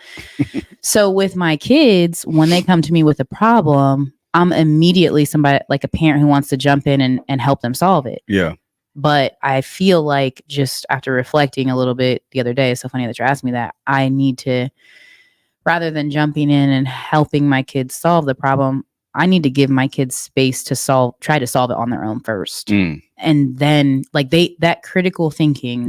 So with my kids, when they come to me with a problem, I'm immediately somebody like a parent who wants to jump in and help them solve it. Yeah. But I feel like just after reflecting a little bit the other day, it's so funny that you're asking me that, I need to, rather than jumping in and helping my kids solve the problem, I need to give my kids space to try to solve it on their own first. And then like that critical thinking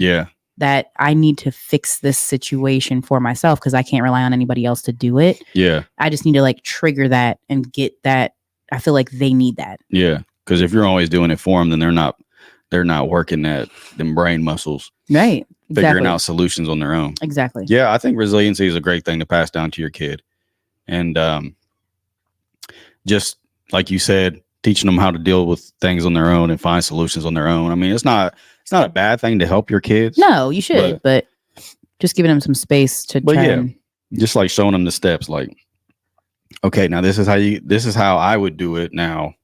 that I need to fix this situation for myself because I can't rely on anybody else to do it. Yeah. I just need to like trigger that and get that. I feel like they need that. Yeah. Because if you're always doing it for them, then they're not working them brain muscles. Right. Figuring out solutions on their own. Exactly. Yeah. I think resiliency is a great thing to pass down to your kid. And, just like you said, teaching them how to deal with things on their own and find solutions on their own. I mean, it's not a bad thing to help your kids. No, you should, but just giving them some space to try. Just like showing them the steps. Like, okay, now this is how I would do it. Now,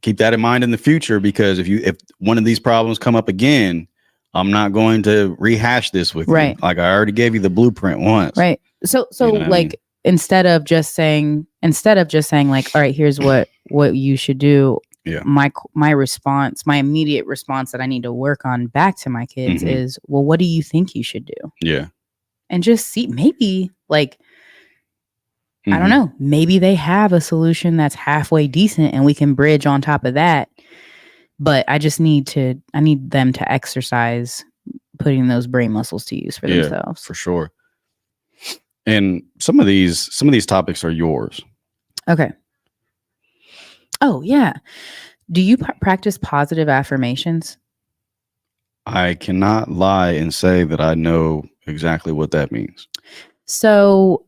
keep that in mind in the future because if one of these problems come up again, I'm not going to rehash this with Right. you. Like I already gave you the blueprint once. Right. So You know what I like mean? instead of just saying like, all right, here's what you should do. Yeah. My response, my immediate response that I need to work on back to my kids Mhm. is, well, what do you think you should do? Yeah. And just see, maybe like, I don't Mhm. know, maybe they have a solution that's halfway decent and we can bridge on top of that. But I need them to exercise putting those brain muscles to use for themselves. For sure. And some of these topics are yours. Okay. Oh, yeah. Do you practice positive affirmations? I cannot lie and say that I know exactly what that means. So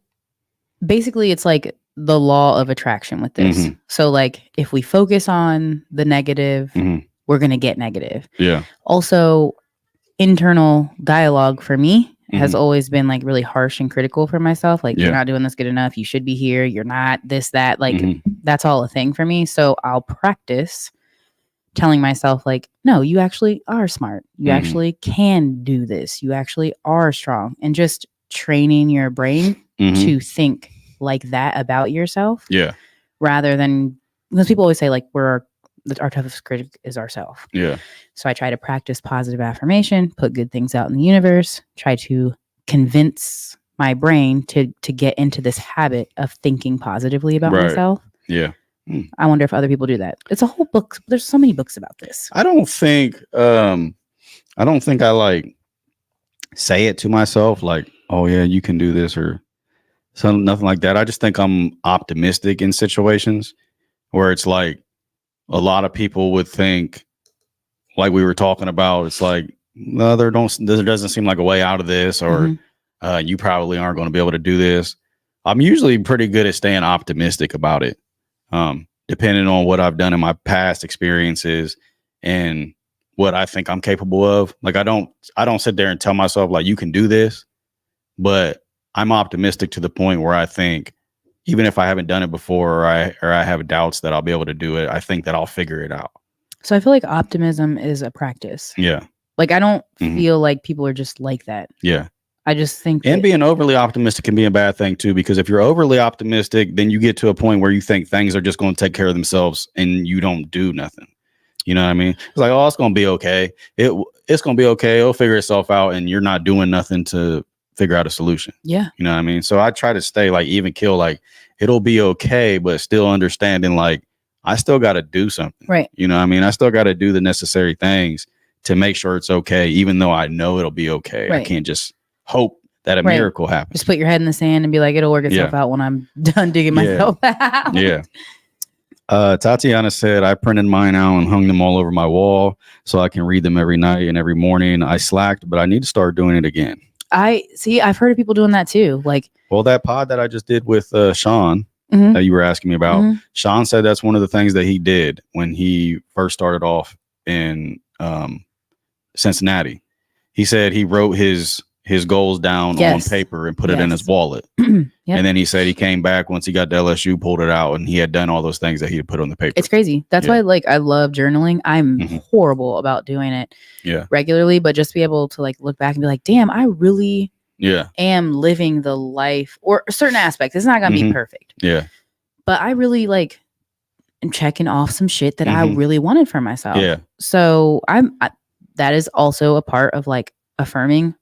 basically, it's like the law of attraction with this. Mhm. So, like, if we focus on the negative, Mhm. we're going to get negative. Yeah. Also, internal dialogue for me has Mhm. always been like really harsh and critical for myself. Like, Yeah. you're not doing this good enough. You should be here. You're not this, that. Like, Mhm. that's all a thing for me. So I'll practice telling myself, like, no, you actually are smart. You Mhm. actually can do this. You actually are strong. And just training your brain Mhm. to think like that about yourself. Yeah. Rather than, because people always say, like, our toughest critic is ourselves. Yeah. So I try to practice positive affirmation, put good things out in the universe, try to convince my brain to get into this habit of thinking positively about Right. myself. Yeah. I wonder if other people do that. It's a whole book. There's so many books about this. I don't think I like say it to myself like, oh yeah, you can do this or something, nothing like that. I just think I'm optimistic in situations where it's like a lot of people would think, like we were talking about, it's like, no, there doesn't seem like a way out of this, or you probably aren't going to be able to do this. I'm usually pretty good at staying optimistic about it. Depending on what I've done in my past experiences and what I think I'm capable of. Like I don't sit there and tell myself like you can do this, but I'm optimistic to the point where I think even if I haven't done it before or I have doubts that I'll be able to do it, I think that I'll figure it out. So I feel like optimism is a practice. Yeah. Like I don't feel like people are just like that. Yeah. I just think and being overly optimistic can be a bad thing too, because if you're overly optimistic, then you get to a point where you think things are just going to take care of themselves and you don't do nothing. You know what I mean? It's like, oh, it's going to be okay. It's going to be okay. It'll figure itself out. And you're not doing nothing to figure out a solution. Yeah. You know what I mean? So I try to stay like even kill, like it'll be okay, but still understanding like I still got to do something. Right. You know what I mean? I still got to do the necessary things to make sure it's okay, even though I know it'll be okay. Right. I can't just hope that a miracle happens. Just put your head in the sand and be like, it'll work itself out when I'm done digging myself out. Yeah. Tatiana said, I printed mine out and hung them all over my wall so I can read them every night and every morning. I slacked, but I need to start doing it again. I've heard of people doing that too. Like, well, that pod that I just did with Sean that you were asking me about, Sean said that's one of the things that he did when he first started off in Cincinnati. He said he wrote his goals down on paper and put it in his wallet. And then he said he came back once he got to LSU, pulled it out, and he had done all those things that he had put on the paper. It's crazy. That's why like I love journaling. I'm horrible about doing it regularly, but just be able to like look back and be like, damn, I really am living the life, or certain aspects. It's not gonna be perfect. Yeah. But I really like am checking off some shit that I really wanted for myself. Yeah. So that is also a part of like affirming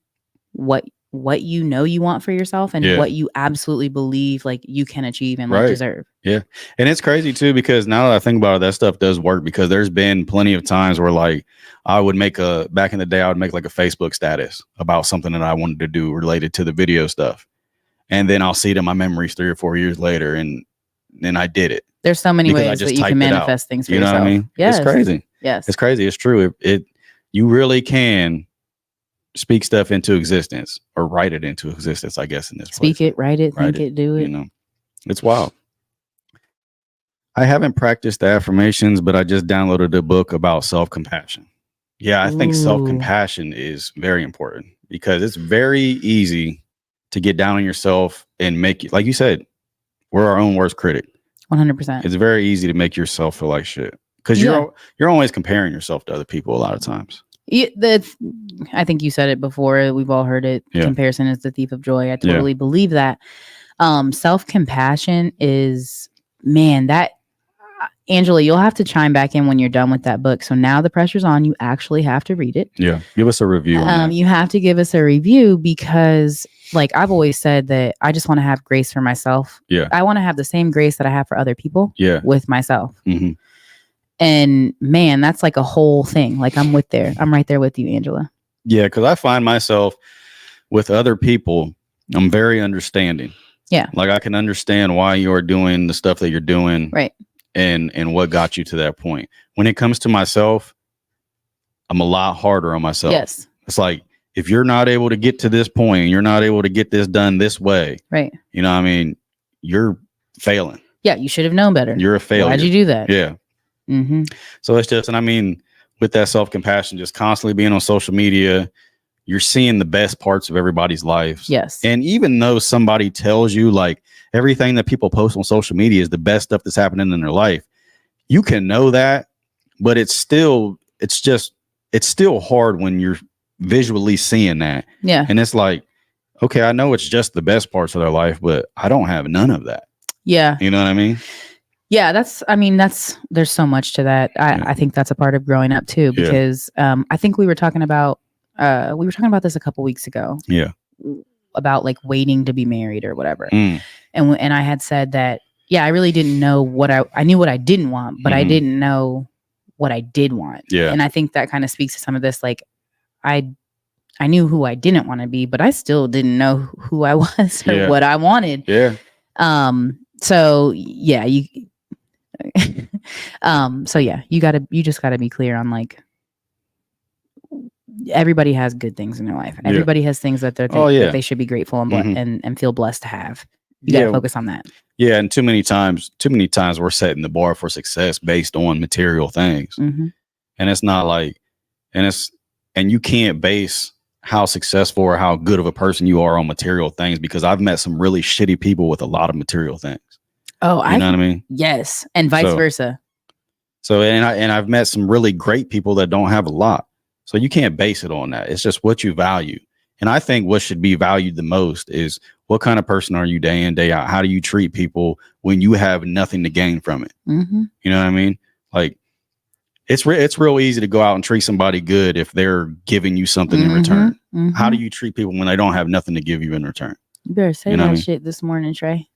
what you know you want for yourself and what you absolutely believe like you can achieve and like deserve. Yeah. And it's crazy too, because now that I think about it, that stuff does work, because there's been plenty of times where like I would make back in the day, I would make like a Facebook status about something that I wanted to do related to the video stuff. And then I'll see it in my memories 3 or 4 years later. And then I did it. There's so many ways that you can manifest things for yourself. You know what I mean? Yes. It's crazy. Yes. It's crazy. It's true. You really can speak stuff into existence, or write it into existence, I guess, in this Speak it, write it, think it, do it. You know, it's wild. I haven't practiced the affirmations, but I just downloaded a book about self-compassion. Yeah, I think self-compassion is very important, because it's very easy to get down on yourself and make it, like you said, we're our own worst critic. 100%. It's very easy to make yourself feel like shit, because you're always comparing yourself to other people a lot of times. I think you said it before. We've all heard it. Yeah. Comparison is the thief of joy. I totally believe that. Self-compassion is, man, that Angela, you'll have to chime back in when you're done with that book. So now the pressure's on. You actually have to read it. Yeah. Give us a review. You have to give us a review because, like, I've always said that I just want to have grace for myself. Yeah. I want to have the same grace that I have for other people. Yeah. With myself. Mm-hmm. And man, that's like a whole thing. Like I'm right there with you, Angela. Yeah. Because I find myself with other people, I'm very understanding. Yeah. Like I can understand why you're doing the stuff that you're doing. Right. And what got you to that point. When it comes to myself, I'm a lot harder on myself. Yes. It's like, if you're not able to get to this point, you're not able to get this done this way. Right. You know what I mean? You're failing. Yeah. You should have known better. You're a failure. Why'd you do that? Yeah. Mm-hmm. So it's just, and I mean, with that self-compassion, just constantly being on social media, you're seeing the best parts of everybody's lives. Yes. And even though somebody tells you like everything that people post on social media is the best stuff that's happening in their life, you can know that, but it's still hard when you're visually seeing that. Yeah. And it's like, okay, I know it's just the best parts of their life, but I don't have none of that. Yeah. You know what I mean? Yeah, there's so much to that. I think that's a part of growing up too, because I think we were talking about this a couple weeks ago. Yeah. About like waiting to be married or whatever. Mm. And I had said that, yeah, I really didn't know what I knew what I didn't want, but I didn't know what I did want. Yeah. And I think that kind of speaks to some of this. Like I knew who I didn't want to be, but I still didn't know who I was or what I wanted. Yeah. So yeah, you just gotta be clear on like everybody has good things in their life. Everybody has things that that they should be grateful and feel blessed to have. You gotta focus on that. Yeah, and too many times we're setting the bar for success based on material things. Mm-hmm. And it's not like, and you can't base how successful or how good of a person you are on material things, because I've met some really shitty people with a lot of material things. Oh, you know what I mean? Yes. And vice versa. So, and I've met some really great people that don't have a lot. So you can't base it on that. It's just what you value. And I think what should be valued the most is what kind of person are you day in, day out? How do you treat people when you have nothing to gain from it? Mm-hmm. You know what I mean? Like it's real easy to go out and treat somebody good if they're giving you something in return. Mm-hmm. How do you treat people when they don't have nothing to give you in return? You better say that shit this morning, Trey.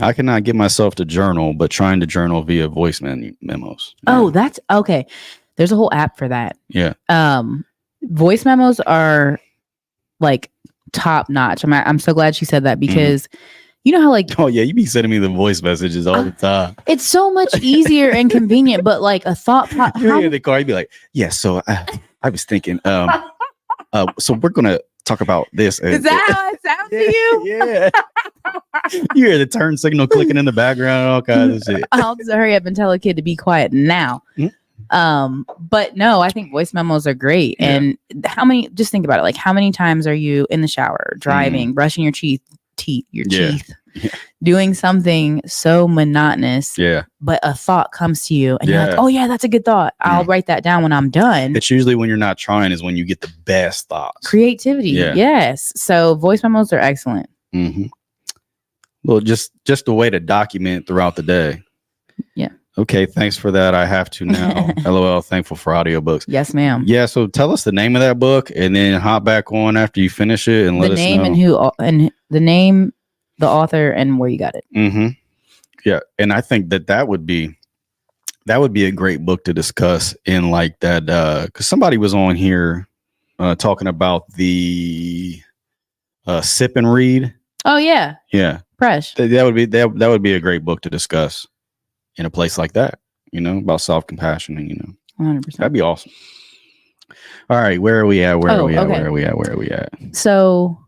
I cannot get myself to journal, but trying to journal via voice memos. Oh, that's okay. There's a whole app for that. Yeah. Voice memos are like top notch. I'm so glad she said that, because you know how like, oh yeah, you be sending me the voice messages all the time. It's so much easier and convenient, but like a thought. You're in the car, you'd be like, yeah. So I was thinking, so we're gonna talk about this. Is that how it sounds to you? Yeah. You hear the turn signal clicking in the background, all kinds of shit. I'll just hurry up and tell a kid to be quiet now. But no, I think voice memos are great. Yeah. And just think about it. Like, how many times are you in the shower, driving, brushing your teeth, doing something so monotonous, but a thought comes to you and you're like, oh yeah, that's a good thought. I'll write that down when I'm done. It's usually when you're not trying is when you get the best thoughts. Creativity. Yeah. Yes. So voice memos are excellent. Mm-hmm. Well, just a way to document throughout the day. Yeah. Okay. Thanks for that. I have to now. LOL. Thankful for audiobooks. Yes, ma'am. Yeah. So tell us the name of that book and then hop back on after you finish it and let us know. And the name, the author, and where you got it. Mm-hmm. Yeah. And I think that would be a great book to discuss in like that. Cause somebody was on here talking about the sip and read. Oh yeah. Yeah. Fresh. That would be a great book to discuss in a place like that, you know, about self-compassion and, 100%. That'd be awesome. All right. Where are we at? Where are we at? So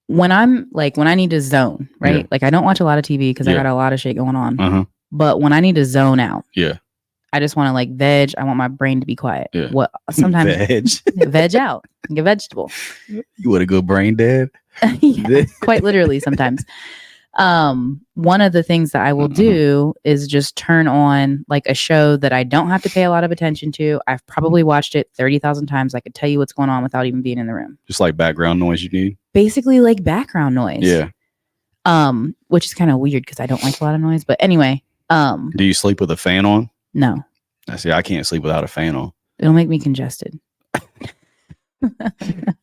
when I need to zone, right? Yeah. Like I don't watch a lot of TV because I got a lot of shit going on. Uh-huh. But when I need to zone out, I just want to like veg. I want my brain to be quiet. Yeah. What sometimes veg out, get vegetable. You want to go brain dead? Yeah, quite literally sometimes. One of the things that I will do is just turn on like a show that I don't have to pay a lot of attention to. I've probably watched it 30,000 times. I could tell you what's going on without even being in the room. Just like background noise you need. Basically like background noise. Yeah. Which is kind of weird because I don't like a lot of noise. But anyway. Do you sleep with a fan on? No. I see. I can't sleep without a fan on. It'll make me congested.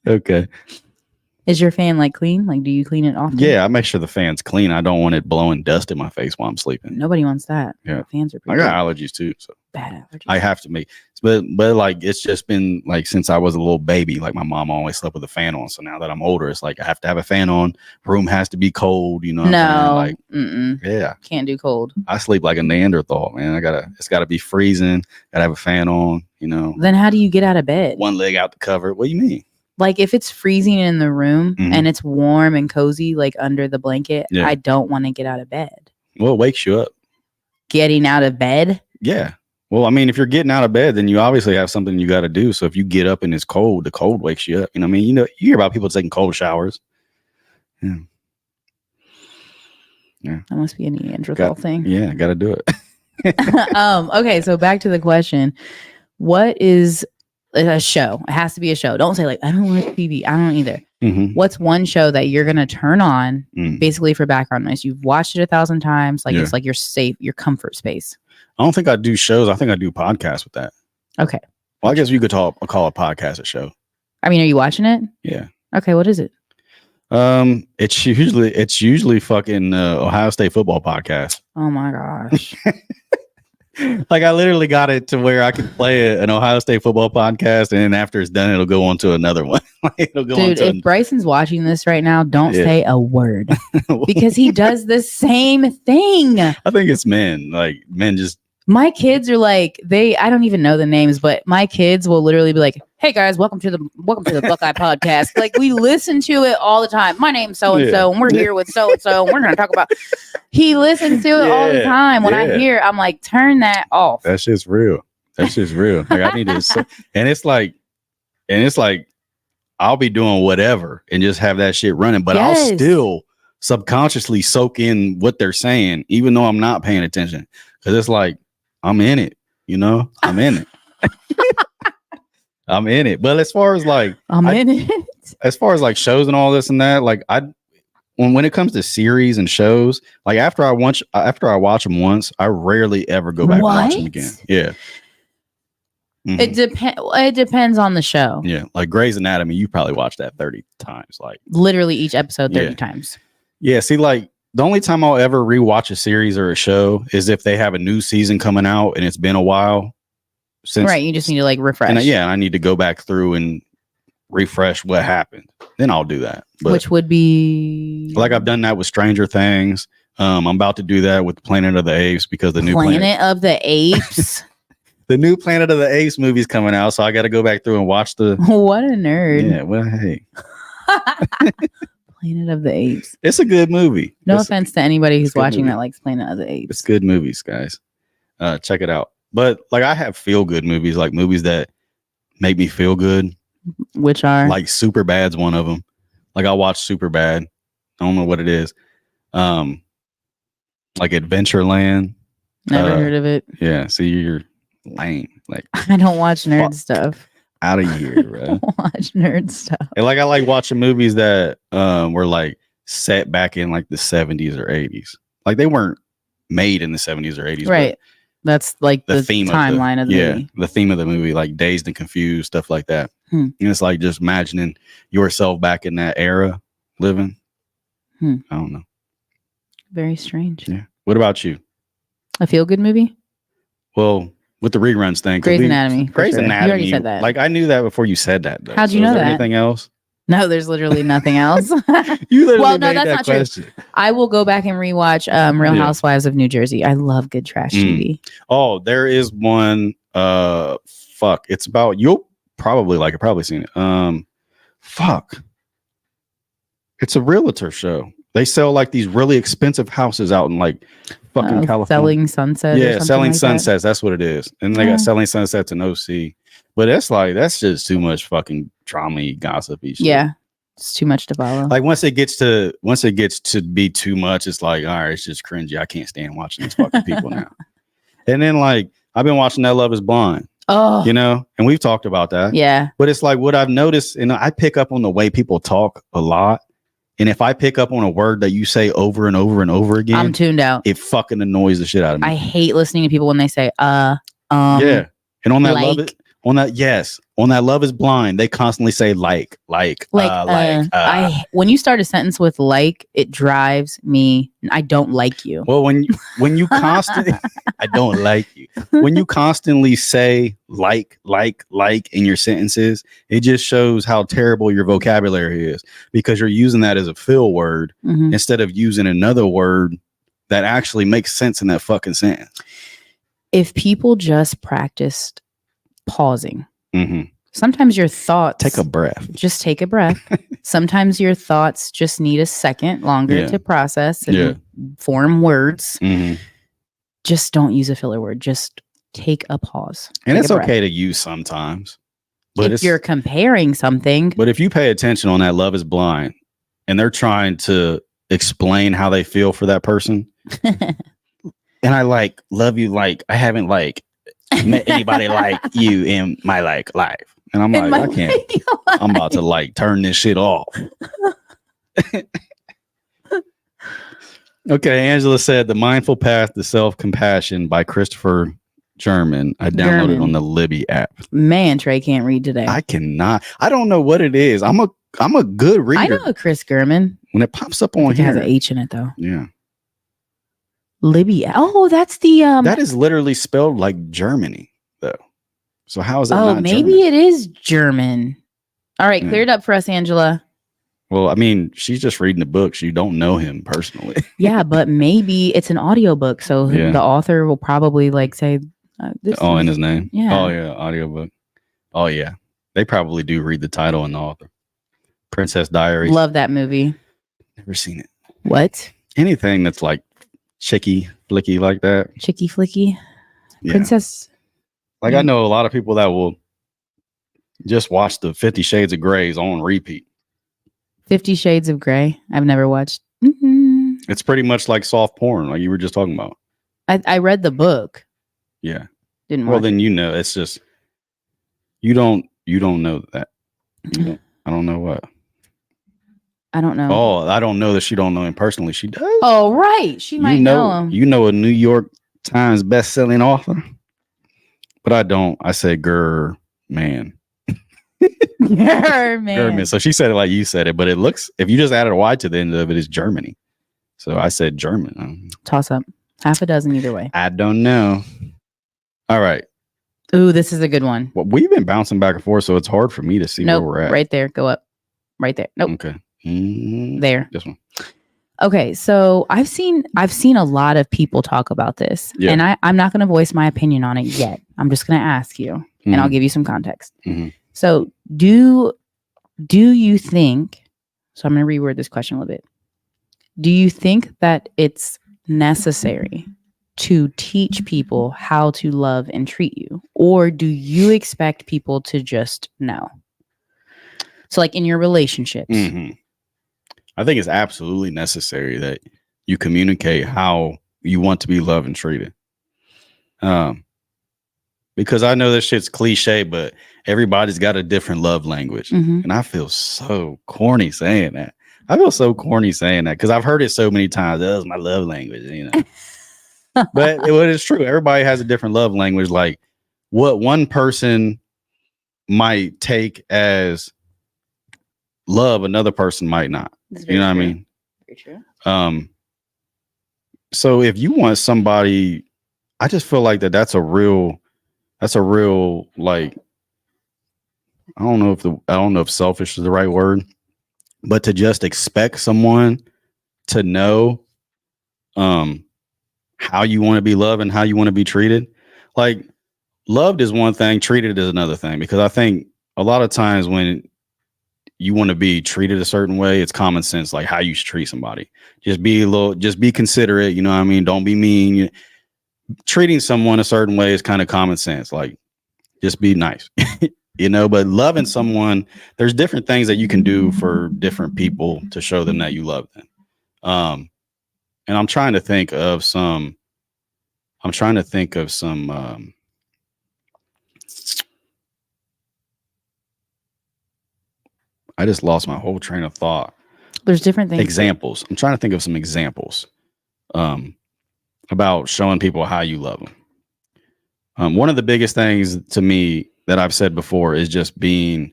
Okay. Is your fan like clean? Like, do you clean it often? Yeah, I make sure the fan's clean. I don't want it blowing dust in my face while I'm sleeping. Nobody wants that. Yeah. Fans are I got allergies too. So bad allergies. I have to make, but like, it's just been like, since I was a little baby, like my mom always slept with a fan on. So now that I'm older, it's like, I have to have a fan on. Room has to be cold, you know? No. Yeah. Can't do cold. I sleep like a Neanderthal, man. It's gotta be freezing. Gotta have a fan on, you know? Then how do you get out of bed? One leg out the cover. What do you mean? Like if it's freezing in the room and it's warm and cozy, like under the blanket, I don't want to get out of bed. Well, it wakes you up. Getting out of bed? Yeah. Well, I mean, if you're getting out of bed, then you obviously have something you got to do. So if you get up and it's cold, the cold wakes you up. You know what I mean? You hear about people taking cold showers. Yeah. Yeah. That must be a Neanderthal thing. Yeah, got to do it. Okay, so back to the question. What is a show? It has to be a show. Don't say like, I don't watch TV. I don't either. What's one show that you're going to turn on basically for background noise? You've watched it 1,000 times. Like it's like your safe, your comfort space. I don't think I do shows. I think I do podcasts with that. Okay. Well, I guess you could call a podcast a show. I mean, are you watching it? Yeah. Okay. What is it? It's usually fucking Ohio State football podcast. Oh my gosh. Like I literally got it to where I can play an Ohio State football podcast, and then after it's done, it'll go on to another one. It'll go Dude, if Bryson's watching this right now, don't say a word because he does the same thing. I think it's men. Like men just. My kids are like I don't even know the names, but my kids will literally be like, "Hey guys, welcome to the Buckeye podcast." Like we listen to it all the time. My name's so and so, and we're here with so and so, and we're going to talk about. He listens to it all the time. When I hear, I'm like, turn that off. That shit's real. That shit's real. Like I need to, and it's like, I'll be doing whatever and just have that shit running, but I'll still subconsciously soak in what they're saying, even though I'm not paying attention, because it's like. I'm in it, you know. I'm in it. I'm in it. But as far as like, as far as like shows and all this and that, like when it comes to series and shows, like after I watch them once, I rarely ever go back and watch them again. Yeah. It depends on the show. Yeah, like Grey's Anatomy, you probably watched that 30 times, like literally each episode 30 times. Yeah. See, like. The only time I'll ever rewatch a series or a show is if they have a new season coming out and it's been a while since. Right, you just need to like refresh. And I need to go back through and refresh what happened. Then I'll do that. But which would be like I've done that with Stranger Things. I'm about to do that with Planet of the Apes because the new Planet of the Apes. The new Planet of the Apes movie's coming out, so I got to go back through and watch the. What a nerd! Yeah, well, hey. Planet of the Apes. It's a good movie. No offense to anybody who's watching that likes Planet of the Apes. It's good movies, guys. Check it out. But like I have feel good movies, like movies that make me feel good. Which are like Superbad's one of them. Like I watch Superbad. I don't know what it is. Like Adventureland. Never heard of it. Yeah. See, you're lame. Like I don't watch nerd stuff. Out of here, bro. Watch nerd stuff. And like I like watching movies that were like set back in like the 70s or 80s. Like they weren't made in the 70s or 80s. Right. That's like the theme timeline of the movie. The theme of the movie, like Dazed and Confused, stuff like that. And it's like just imagining yourself back in that era living. I don't know. Very strange. Yeah. What about you? A feel good movie? Well, with the reruns thing. Grey's Anatomy. Grey's Anatomy. You already said that. Like I knew that before you said that. Though. How'd you know that? Anything else? No, there's literally nothing else. You literally made that's that not question. True. I will go back and rewatch Real Housewives of New Jersey. I love good trash TV. Oh, there is one. Fuck. It's about you'll probably like it. Probably seen it. Fuck. It's a realtor show. They sell like these really expensive houses out in like fucking California. Selling Sunsets. Yeah, Selling Sunsets. That's what it is. And they got Selling Sunsets in OC. But that's just too much fucking drama-y, gossipy shit. Yeah. It's too much to follow. Like once it gets to be too much, it's like, all right, it's just cringy. I can't stand watching these fucking people now. And then like I've been watching that Love Is Blind. Oh, You know, and we've talked about that. yeah. But it's like what I've noticed, and I pick up on the way people talk a lot. And if I pick up on a word that you say over and over and over again, I'm tuned out. It fucking annoys the shit out of me. I hate listening to people when they say yeah. And on that like, on that Love Is Blind, they constantly say like. when you start a sentence with like, it drives me. I don't like you. Well, when you constantly, I don't like you. When you constantly say like in your sentences, it just shows how terrible your vocabulary is because you're using that as a fill word instead of using another word that actually makes sense in that fucking sentence. If people just practiced pausing, sometimes your thoughts take a breath. Just take a breath. Sometimes your thoughts just need a second longer to process and form words. Just don't use a filler word. Just take a pause. And it's okay to use sometimes. But if you're comparing something. But if you pay attention on that Love Is Blind and they're trying to explain how they feel for that person. And I like love you like I haven't like met anybody like you in my like life. And I'm like, I can't. I'm about to like turn this shit off. Okay, Angela said The Mindful Path to Self-Compassion by Christopher German. I downloaded it on the Libby app. Man, Trey can't read today. I cannot. I don't know what it is. I'm a good reader. I know a Chris German. When it pops up on here, it has an H in it though. Yeah. Libby. Oh, that's the that is literally spelled like Germany though. So how is that? Oh, not maybe German? It is German. All right, clear it up for us, Angela. Well, I mean, she's just reading the books. You don't know him personally. Yeah, but maybe it's an audiobook. So the author will probably like say in his name. Yeah. Oh yeah, audiobook. Oh yeah. They probably do read the title and the author. Princess Diaries. Love that movie. Never seen it. What? Anything that's like chicky flicky like that. Chicky flicky. Yeah. Princess. Like I know a lot of people that will just watch the 50 Shades of Greys on repeat. 50 Shades of Grey. I've never watched. Mm-hmm. It's pretty much like soft porn, like you were just talking about. I read the book. Yeah. Didn't well then you know it's just you don't know that. I don't know what. I don't know. Oh, I don't know that she don't know him personally. She does. Oh, right. She might know him. You know a New York Times best-selling author? But I don't. I said grr man. Grr man. So she said it like you said it, but it looks, if you just added a Y to the end of it, it's Germany. So I said German. Toss up. Half a dozen either way. I don't know. All right. Ooh, this is a good one. Well, we've been bouncing back and forth, so it's hard for me to see where we're at. Right there. Go up. Right there. Nope. Okay. There. This one. Okay, so I've seen a lot of people talk about this, and I'm not going to voice my opinion on it yet. I'm just going to ask you, and I'll give you some context. So, do you think? So I'm going to reword this question a little bit. Do you think that it's necessary to teach people how to love and treat you, or do you expect people to just know? So, like in your relationships. I think it's absolutely necessary that you communicate how you want to be loved and treated. Because I know this shit's cliche, but everybody's got a different love language. And I feel so corny saying that. Because I've heard it so many times. That's my love language, you know. But it's true. Everybody has a different love language. Like what one person might take as love, another person might not. You know what I mean? Very true. So if you want somebody, I just feel like that's a real like, I don't know if selfish is the right word, but to just expect someone to know how you want to be loved and how you want to be treated. Like loved is one thing, treated is another thing, because I think a lot of times when you want to be treated a certain way, it's common sense, like how you should treat somebody. Just be considerate, you know what I mean? Don't be mean. Treating someone a certain way is kind of common sense. Like just be nice. you know, but loving someone, there's different things that you can do for different people to show them that you love them. And I'm trying to think of some, I just lost my whole train of thought. There's different things. Examples. I'm trying to think of some examples about showing people how you love them. One of the biggest things to me that I've said before is just being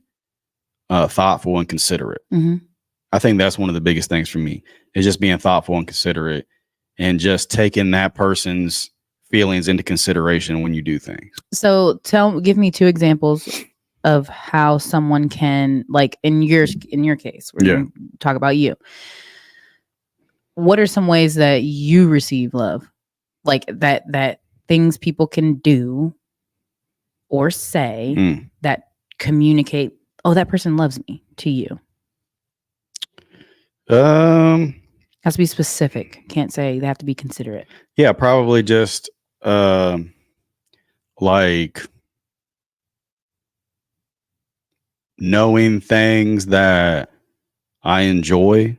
thoughtful and considerate. Mm-hmm. I think that's one of the biggest things for me is just being thoughtful and considerate and just taking that person's feelings into consideration when you do things. So give me 2 examples of how someone can, like in your case, we're going to talk about you. What are some ways that you receive love? Like that things people can do or say that communicate, oh, that person loves me to you. Has to be specific. Can't say, they have to be considerate. Yeah, probably just like knowing things that I enjoy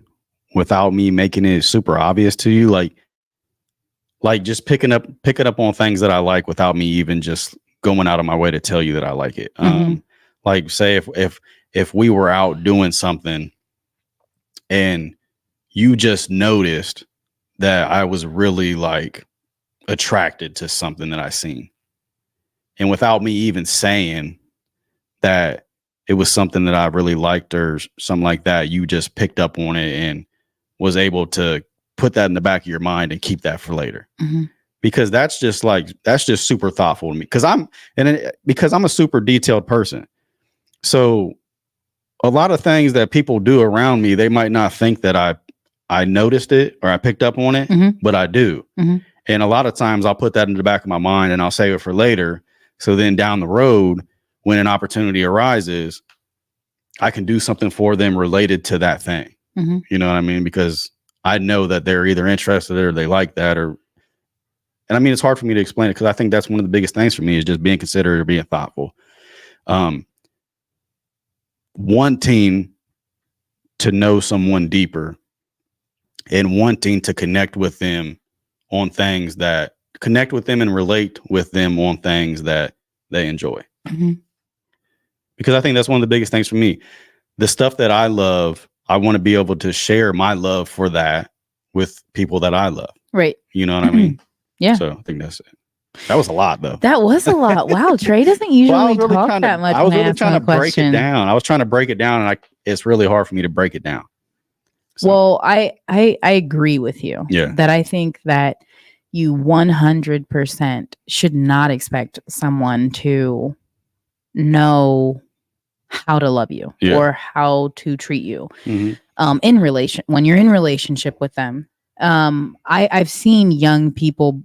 without me making it super obvious to you, like just picking up on things that I like without me even just going out of my way to tell you that I like it. Like say if we were out doing something and you just noticed that I was really like attracted to something that I seen, and without me even saying that it was something that I really liked or something like that, you just picked up on it and was able to put that in the back of your mind and keep that for later. Because that's just super thoughtful to me. Because I'm a super detailed person. So a lot of things that people do around me, they might not think that I noticed it or I picked up on it, but I do. And a lot of times I'll put that in the back of my mind and I'll save it for later. So then down the road, when an opportunity arises, I can do something for them related to that thing. You know what I mean? Because I know that they're either interested or they like that, and I mean, it's hard for me to explain it because I think that's one of the biggest things for me is just being considerate or being thoughtful. Wanting to know someone deeper and wanting to connect with them on things that connect with them and relate with them on things that they enjoy. Because I think that's one of the biggest things for me. The stuff that I love, I want to be able to share my love for that with people that I love. Right. You know what I mean? Yeah. So I think that's it. That was a lot, though. That was a lot. Wow. Trey doesn't usually talk that much. I was really trying to break it down. I was trying to break it down, and it's really hard for me to break it down. So. Well, I agree with you. Yeah. That I think that you 100% should not expect someone to know how to love you or how to treat you when you're in relationship with them. I've seen young people.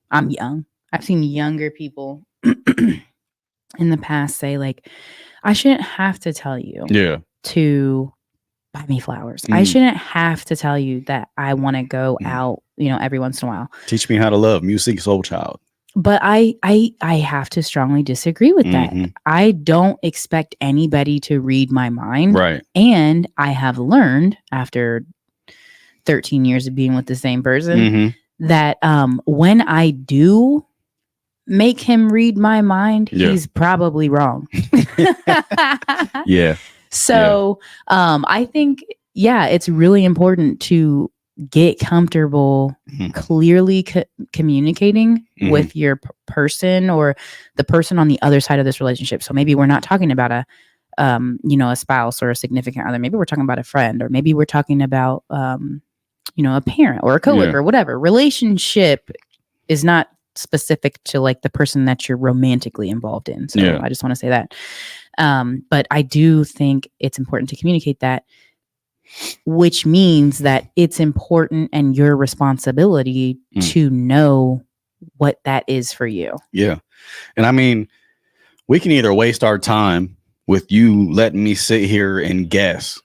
I'm young. I've seen younger people in the past say like, I shouldn't have to tell you to buy me flowers. I shouldn't have to tell you that I want to go out, every once in a while. Teach me how to love. Music, soul child. But I have to strongly disagree with that. I don't expect anybody to read my mind. Right. And I have learned after 13 years of being with the same person that when I do make him read my mind, he's probably wrong. Yeah. So I think, it's really important to get comfortable clearly communicating with your person or the person on the other side of this relationship. So maybe we're not talking about a spouse or a significant other. Maybe we're talking about a friend, or maybe we're talking about, a parent or a coworker, whatever. Relationship is not specific to like the person that you're romantically involved in. So I just want to say that. But I do think it's important to communicate that, which means that it's important and your responsibility to know what that is for you. Yeah. And I mean, we can either waste our time with you letting me sit here and guess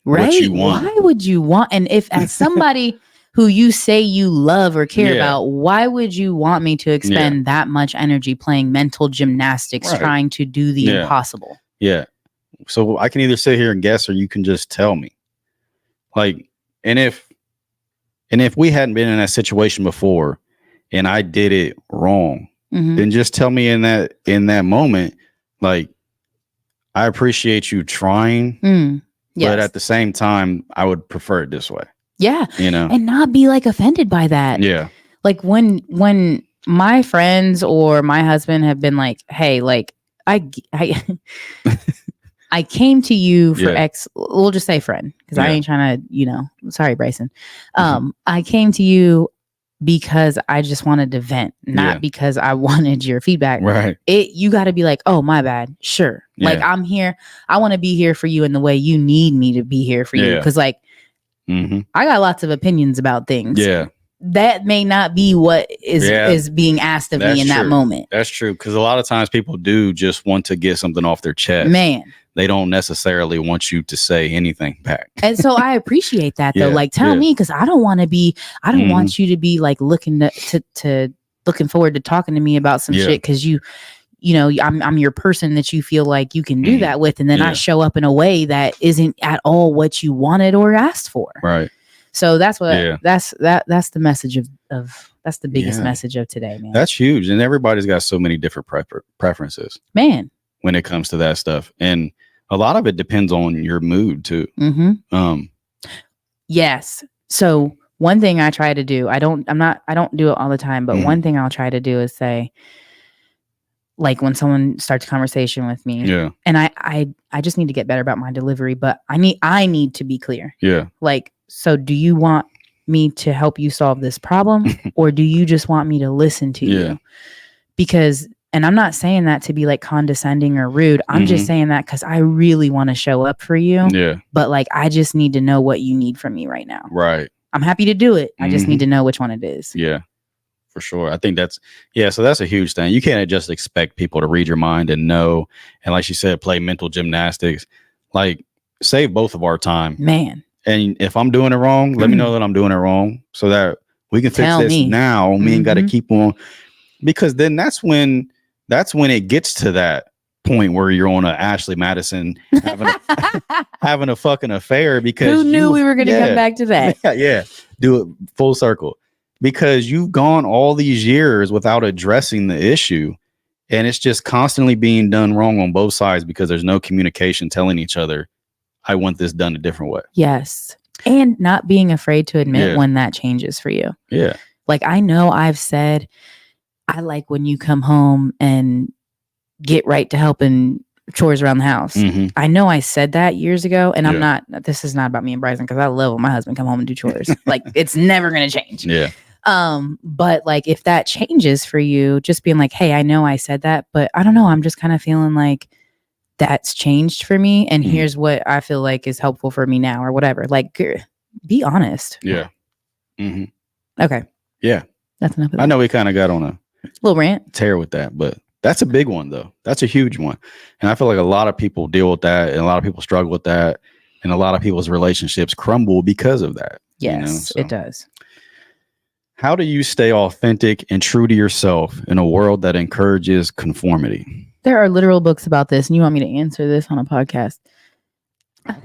what you want. Why would you want? And if as somebody who you say you love or care Yeah. about, why would you want me to expend that much energy playing mental gymnastics trying to do the impossible? Yeah. So I can either sit here and guess, or you can just tell me. Like, and if we hadn't been in that situation before and I did it wrong, then just tell me in that moment, like, I appreciate you trying, but at the same time, I would prefer it this way. Yeah. You know, and not be like offended by that. Yeah. Like when my friends or my husband have been like, hey, like I came to you for X, we'll just say friend, because I ain't trying to, sorry, Bryson. I came to you because I just wanted to vent, not because I wanted your feedback. Right. You got to be like, oh, my bad. Sure. Like, I'm here. I want to be here for you in the way you need me to be here for you. Because like, I got lots of opinions about things. Yeah. That may not be what is being asked of me in that moment. That's true. Because a lot of times people do just want to get something off their chest. Man. They don't necessarily want you to say anything back. And so I appreciate that though. Like, tell me, because I don't want to be, I don't want you to be like looking to looking forward to talking to me about some shit. Because you know, I'm your person that you feel like you can do that with. And then I show up in a way that isn't at all what you wanted or asked for. Right. So that's what, that's the message of that's the biggest message of today, man. That's huge. And everybody's got so many different preferences, man, when it comes to that stuff. And a lot of it depends on your mood too. Yes. So one thing I try to do, I don't do it all the time, but one thing I'll try to do is say, like when someone starts a conversation with me, and I just need to get better about my delivery, but I need to be clear. Yeah. Like, so do you want me to help you solve this problem, or do you just want me to listen to you? Because, and I'm not saying that to be like condescending or rude. I'm just saying that because I really want to show up for you. Yeah. But like, I just need to know what you need from me right now. Right. I'm happy to do it. I just need to know which one it is. Yeah, for sure. I think that's, so that's a huge thing. You can't just expect people to read your mind and know. And like you said, play mental gymnastics, like save both of our time, man. And if I'm doing it wrong, let me know that I'm doing it wrong so that we can fix this now. We ain't got to keep on, because then that's when it gets to that point where you're on a Ashley Madison having a fucking affair, because who knew we were going to come back to that? Do it full circle, because you've gone all these years without addressing the issue, and it's just constantly being done wrong on both sides because there's no communication telling each other, I want this done a different way. Yes. And not being afraid to admit when that changes for you. Yeah. Like, I know I've said, I like when you come home and get right to helping chores around the house. I know I said that years ago, and I'm not, this is not about me and Bryson, because I love when my husband come home and do chores. Like, it's never going to change. Yeah. But like, if that changes for you, just being like, hey, I know I said that, but I don't know, I'm just kind of feeling like that's changed for me, and here's what I feel like is helpful for me now, or whatever. Like, be honest. Yeah. Okay. Yeah. That's enough of that. I know we kind of got on a little rant tear with that, but that's a big one though. That's a huge one. And I feel like a lot of people deal with that, and a lot of people struggle with that, and a lot of people's relationships crumble because of that. Yes, it does. How do you stay authentic and true to yourself in a world that encourages conformity? There are literal books about this, and you want me to answer this on a podcast?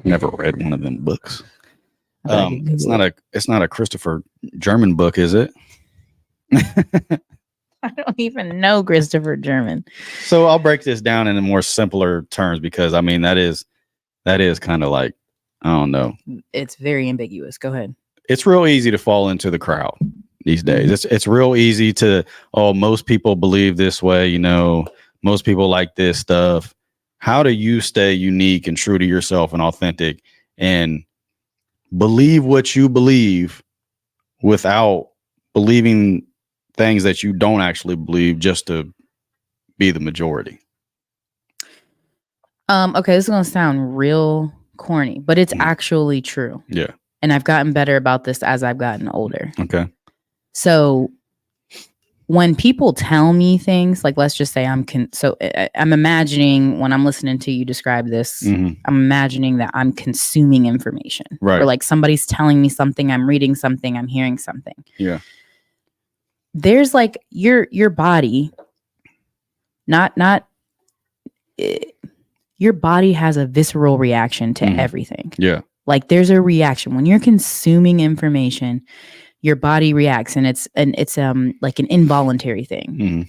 Never read one of them books. It's not a Christopher German book, is it? I don't even know Christopher German. So I'll break this down in more simpler terms, because I mean that is kind of like, I don't know. It's very ambiguous. Go ahead. It's real easy to fall into the crowd these days. It's real easy to, most people believe this way, most people like this stuff. How do you stay unique and true to yourself and authentic and believe what you believe without believing things that you don't actually believe just to be the majority? Okay, this is going to sound real corny, but it's actually true. Yeah. And I've gotten better about this as I've gotten older. Okay. So when people tell me things, like let's just say I'm imagining when I'm listening to you describe this, I'm imagining that I'm consuming information, right? Or like somebody's telling me something, I'm reading something, I'm hearing something. Yeah. There's like your body, your body has a visceral reaction to everything. Yeah. Like there's a reaction when you're consuming information. Your body reacts, and it's like an involuntary thing.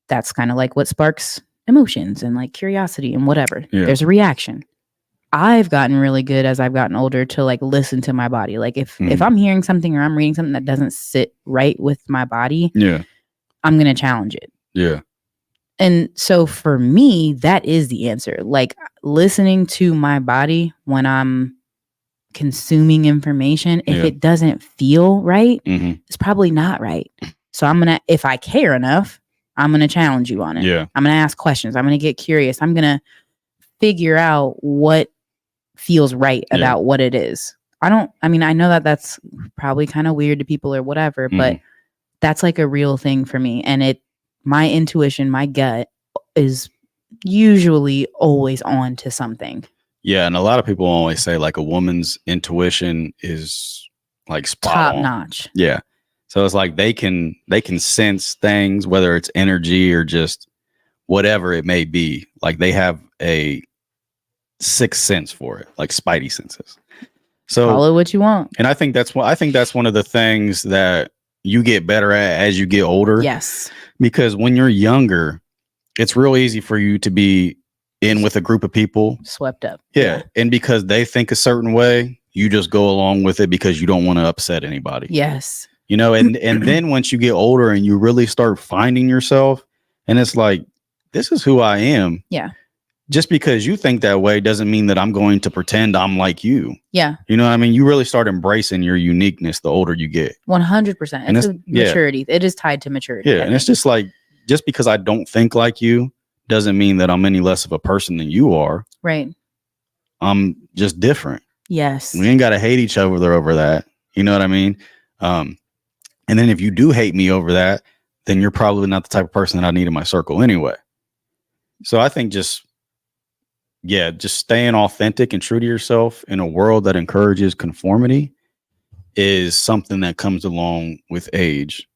That's kind of like what sparks emotions and like curiosity and whatever. Yeah. There's a reaction. I've gotten really good as I've gotten older to like listen to my body. Like if I'm hearing something or I'm reading something that doesn't sit right with my body, I'm gonna challenge it. Yeah. And so for me, that is the answer. Like listening to my body when I'm consuming information, if it doesn't feel right, it's probably not right. So if I care enough, I'm gonna challenge you on it. Yeah. I'm gonna ask questions. I'm gonna get curious. I'm gonna figure out what feels right about what it is. I know that that's probably kind of weird to people or whatever, but that's like a real thing for me. And my intuition, my gut is usually always on to something. Yeah, and a lot of people always say like a woman's intuition is like top notch. Yeah. So it's like they can sense things, whether it's energy or just whatever it may be. Like they have a sixth sense for it, like spidey senses. So call it what you want. And I think that's one of the things that you get better at as you get older. Yes. Because when you're younger, it's real easy for you to be in with a group of people swept up. Yeah. And because they think a certain way, you just go along with it because you don't want to upset anybody. Yes. You know, and then once you get older and you really start finding yourself, and it's like, this is who I am. Yeah. Just because you think that way doesn't mean that I'm going to pretend I'm like you. Yeah. You know what I mean? You really start embracing your uniqueness the older you get. 100%. And it's maturity. It is tied to maturity. Yeah. And it's just like, just because I don't think like you doesn't mean that I'm any less of a person than you are. Right. I'm just different. Yes. We ain't got to hate each other over that. You know what I mean? And then if you do hate me over that, then you're probably not the type of person that I need in my circle anyway. So I think just staying authentic and true to yourself in a world that encourages conformity is something that comes along with age.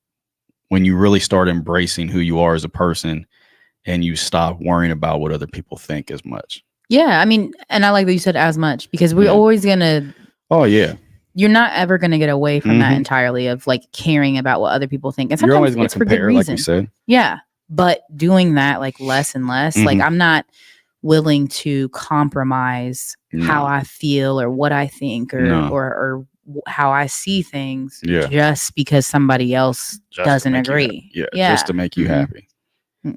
When you really start embracing who you are as a person and you stop worrying about what other people think as much. Yeah. I mean, and I like that you said as much, because we're always going to. Oh, yeah. You're not ever going to get away from that entirely of like caring about what other people think. And you're always going to to compare, like you said. Yeah. But doing that like less and less, like I'm not willing to compromise how I feel or what I think or how I see things just because somebody else doesn't agree. Just to make you happy.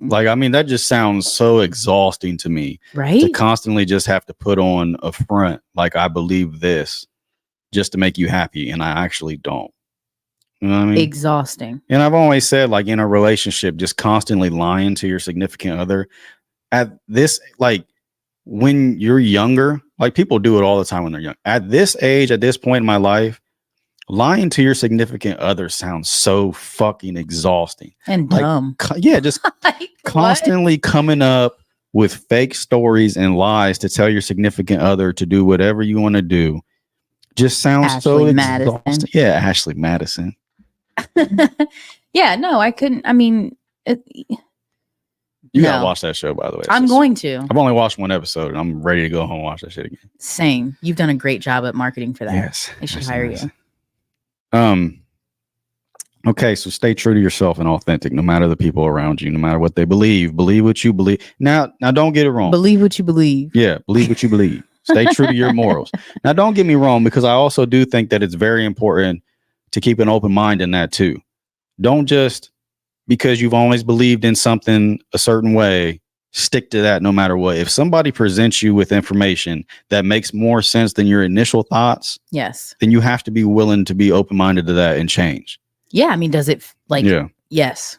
Like, I mean, that just sounds so exhausting to me. Right? To constantly just have to put on a front like I believe this just to make you happy, and I actually don't. You know what I mean? Exhausting. And I've always said, like, in a relationship, just constantly lying to your significant other at this, like, when you're younger, like people do it all the time when they're young. At this age, at this point in my life, lying to your significant other sounds so fucking exhausting and dumb. Just like, constantly coming up with fake stories and lies to tell your significant other to do whatever you want to do. Just sounds so exhausting. Yeah, Ashley Madison. Yeah, no, I couldn't. I mean, you gotta watch that show, by the way. I'm going to. I've only watched one episode and I'm ready to go home and watch that shit again. Same. You've done a great job at marketing for that. Yes. They should hire you. Okay, so stay true to yourself and authentic, no matter the people around you, no matter what they believe. Believe what you believe. Now don't get it wrong. Believe what you believe. Yeah, believe what you believe. Stay true to your morals. Now, don't get me wrong, because I also do think that it's very important to keep an open mind in that too. Don't just because you've always believed in something a certain way, stick to that no matter what. If somebody presents you with information that makes more sense than your initial thoughts, yes, then you have to be willing to be open-minded to that and change. Yeah, I mean, does it like? Yeah. Yes.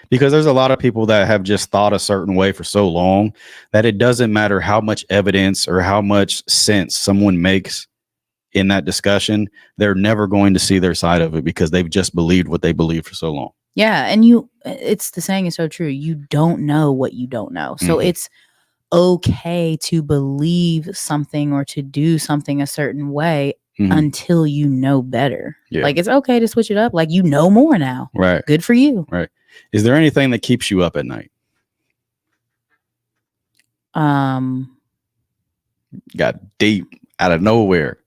Because there's a lot of people that have just thought a certain way for so long that it doesn't matter how much evidence or how much sense someone makes in that discussion, they're never going to see their side of it because they've just believed what they believed for so long. Yeah. And it's the saying is so true. You don't know what you don't know. So Mhm. it's okay to believe something or to do something a certain way Mhm. until you know better. Yeah. Like, it's okay to switch it up. Like, you know more now. Right. Good for you. Right. Is there anything that keeps you up at night? Got deep out of nowhere.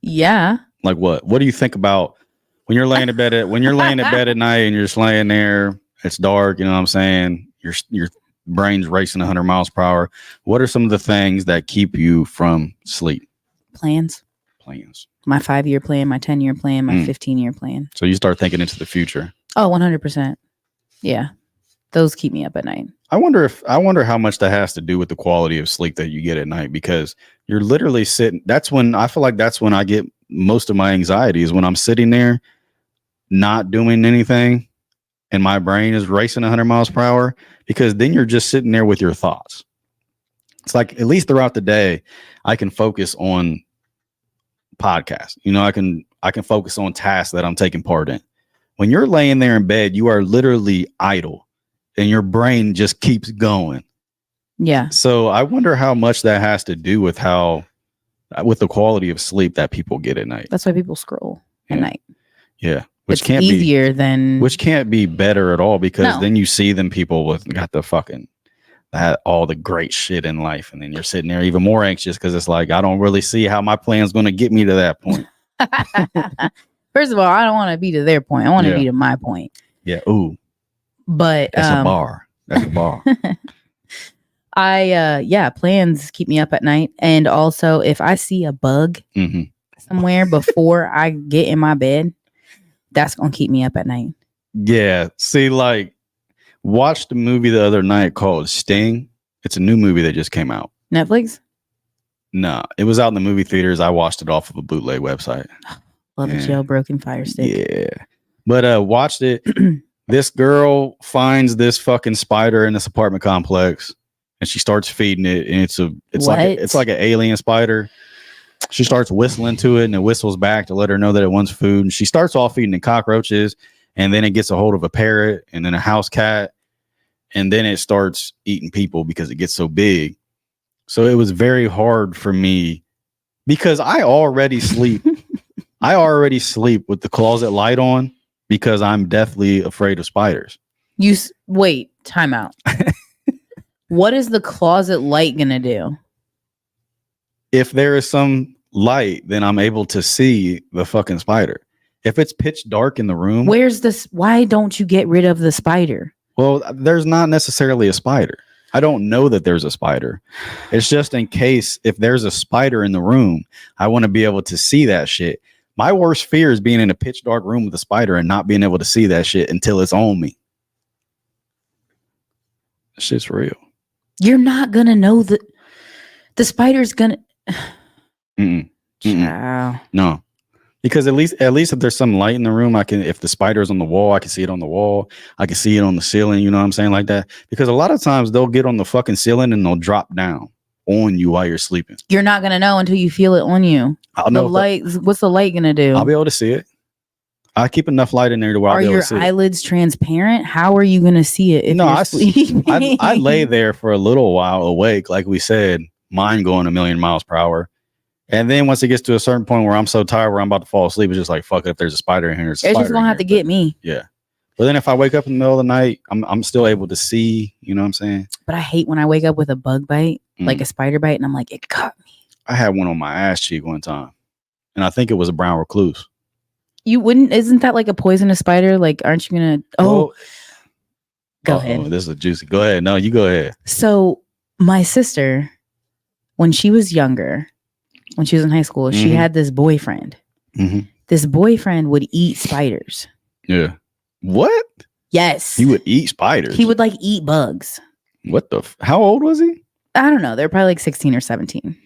Yeah. Like what? What do you think about when you're laying in bed at night and you're just laying there? It's dark. You know what I'm saying? Your brain's racing 100 miles per hour. What are some of the things that keep you from sleep? Plans. My 5-year plan, my 10-year plan, my 15-year plan. So you start thinking into the future. Oh, 100%. Yeah. Those keep me up at night. I wonder how much that has to do with the quality of sleep that you get at night, because you're literally sitting. That's when I feel like that's when I get most of my anxiety, is when I'm sitting there not doing anything and my brain is racing 100 miles per hour, because then you're just sitting there with your thoughts. It's like, at least throughout the day, I can focus on podcasts. You know, I can focus on tasks that I'm taking part in. When you're laying there in bed, you are literally idle and your brain just keeps going. Yeah. So I wonder how much that has to do with with the quality of sleep that people get at night. That's why people scroll at night. Yeah. Which can't be better at all, because then you see them people with got the fucking all the great shit in life, and then you're sitting there even more anxious because it's like, I don't really see how my plan's going to get me to that point. First of all, I don't want to be to their point. I want to be to my point. Yeah. Ooh. But that's a bar. That's a bar. Plans keep me up at night. And also, if I see a bug somewhere before I get in my bed, that's gonna keep me up at night. Yeah. See, like, watched a movie the other night called Sting. It's a new movie that just came out. Netflix? No, it was out in the movie theaters. I watched it off of a bootleg website. Love a jailbroken Fire Stick. Yeah. But watched it. This girl finds this fucking spider in this apartment complex, and she starts feeding it, and it's like an alien spider. She starts whistling to it, and it whistles back to let her know that it wants food. And she starts off feeding it cockroaches, and then it gets a hold of a parrot and then a house cat, and then it starts eating people because it gets so big. So it was very hard for me, because I already sleep. I already sleep with the closet light on, because I'm deathly afraid of spiders. Wait, time out. What is the closet light gonna do? If there is some light, then I'm able to see the fucking spider. If it's pitch dark in the room, why don't you get rid of the spider? Well, there's not necessarily a spider. I don't know that there's a spider. It's just in case if there's a spider in the room, I want to be able to see that shit. My worst fear is being in a pitch dark room with a spider and not being able to see that shit until it's on me. That shit's real. You're not gonna know that the spider's gonna. No, because at least if there's some light in the room, if the spider's on the wall, I can see it on the wall. I can see it on the ceiling. You know what I'm saying? Like that. Because a lot of times they'll get on the fucking ceiling and they'll drop down on you while you're sleeping. You're not gonna know until you feel it on you. I'll know. What's the light gonna do? I'll be able to see it. I keep enough light in there to where I'll be able to see it. Are your eyelids transparent? How are you gonna see it if you're sleeping? I lay there for a little while awake, like we said, mine going 1,000,000 miles per hour. And then once it gets to a certain point where I'm so tired where I'm about to fall asleep, it's just like, fuck it, if there's a spider in here, it's just gonna have to get me. Yeah. But then if I wake up in the middle of the night, I'm still able to see, you know what I'm saying? But I hate when I wake up with a bug bite, like a spider bite, and I'm like, it cut me. I had one on my ass cheek one time, and I think it was a brown recluse. Isn't that like a poisonous spider? Like, aren't you gonna? Go ahead. This is juicy. Go ahead. No, you go ahead. So my sister, when she was younger, when she was in high school, she had this boyfriend. This boyfriend would eat spiders. Yeah. What? Yes. He would eat spiders. He would like eat bugs. What the? How old was he? I don't know. They're probably like 16 or 17.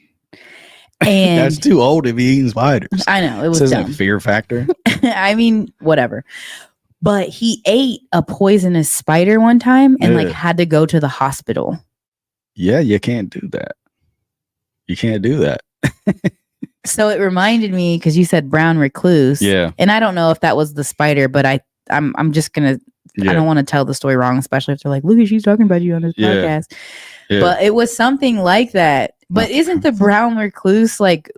And that's too old to be eating spiders. I know, it was this dumb. Isn't fear factor. I mean, whatever. But he ate a poisonous spider one time and like had to go to the hospital. Yeah, you can't do that. You can't do that. So it reminded me because you said brown recluse. Yeah. And I don't know if that was the spider, but I'm just gonna. I don't want to tell the story wrong, especially if they're like, "Look, she's talking about you on this podcast." Yeah. But it was something like that. But isn't the brown recluse like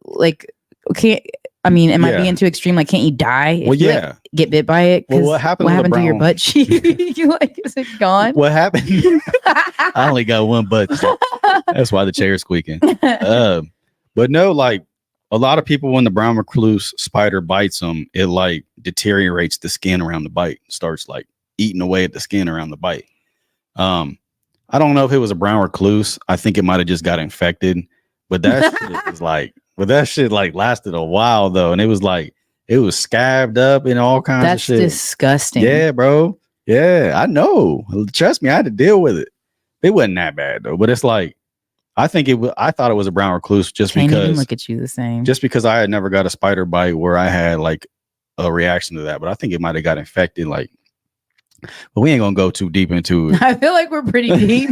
can't? I mean, am I being too extreme? Like, can't you die if you get bit by it? Well, what happened to your butt cheek? You like, is it gone? What happened? I only got one butt cheek. That's why the chair's squeaking. But no, like a lot of people, when the brown recluse spider bites them, it like deteriorates the skin around the bite, starts like eating away at the skin around the bite. I don't know if it was a brown recluse. I think it might have just got infected, but that shit was like, lasted a while though, and it was scabbed up and all kinds of shit. That's disgusting. Yeah, bro. Yeah, I know. Trust me, I had to deal with it. It wasn't that bad though, but it's like I thought it was a brown recluse just Can't because even look at you the same. Just because I had never got a spider bite where I had like a reaction to that, but I think it might have got infected. Like, but we ain't gonna go too deep into it. I feel like we're pretty deep.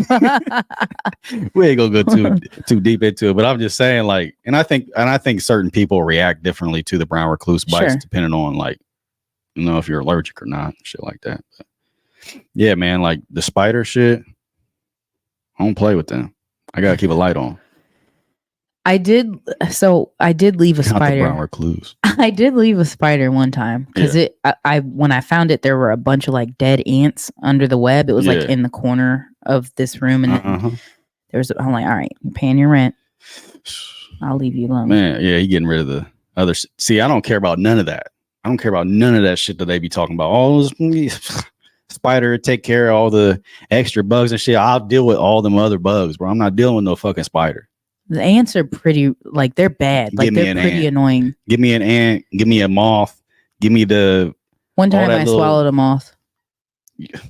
We ain't gonna go too deep into it. But I'm just saying, like, and I think certain people react differently to the brown recluse bites depending on like, you know, if you're allergic or not, shit like that. But yeah, man, like the spider shit, I don't play with them. I gotta keep a light on. I did leave a spider. Brown recluse. I did leave a spider one time because when I found it, there were a bunch of like dead ants under the web. It was like in the corner of this room, and I'm like, all right, you're paying your rent. I'll leave you alone. Man, yeah, he getting rid of the other. See, I don't care about none of that. I don't care about none of that shit that they be talking about. All those spider take care of all the extra bugs and shit. I'll deal with all them other bugs, bro. I'm not dealing with no fucking spider. The ants are pretty, like, they're bad. Like, they're pretty annoying. Give me an ant. Give me a moth. Give me the... One time I swallowed a moth. Yeah.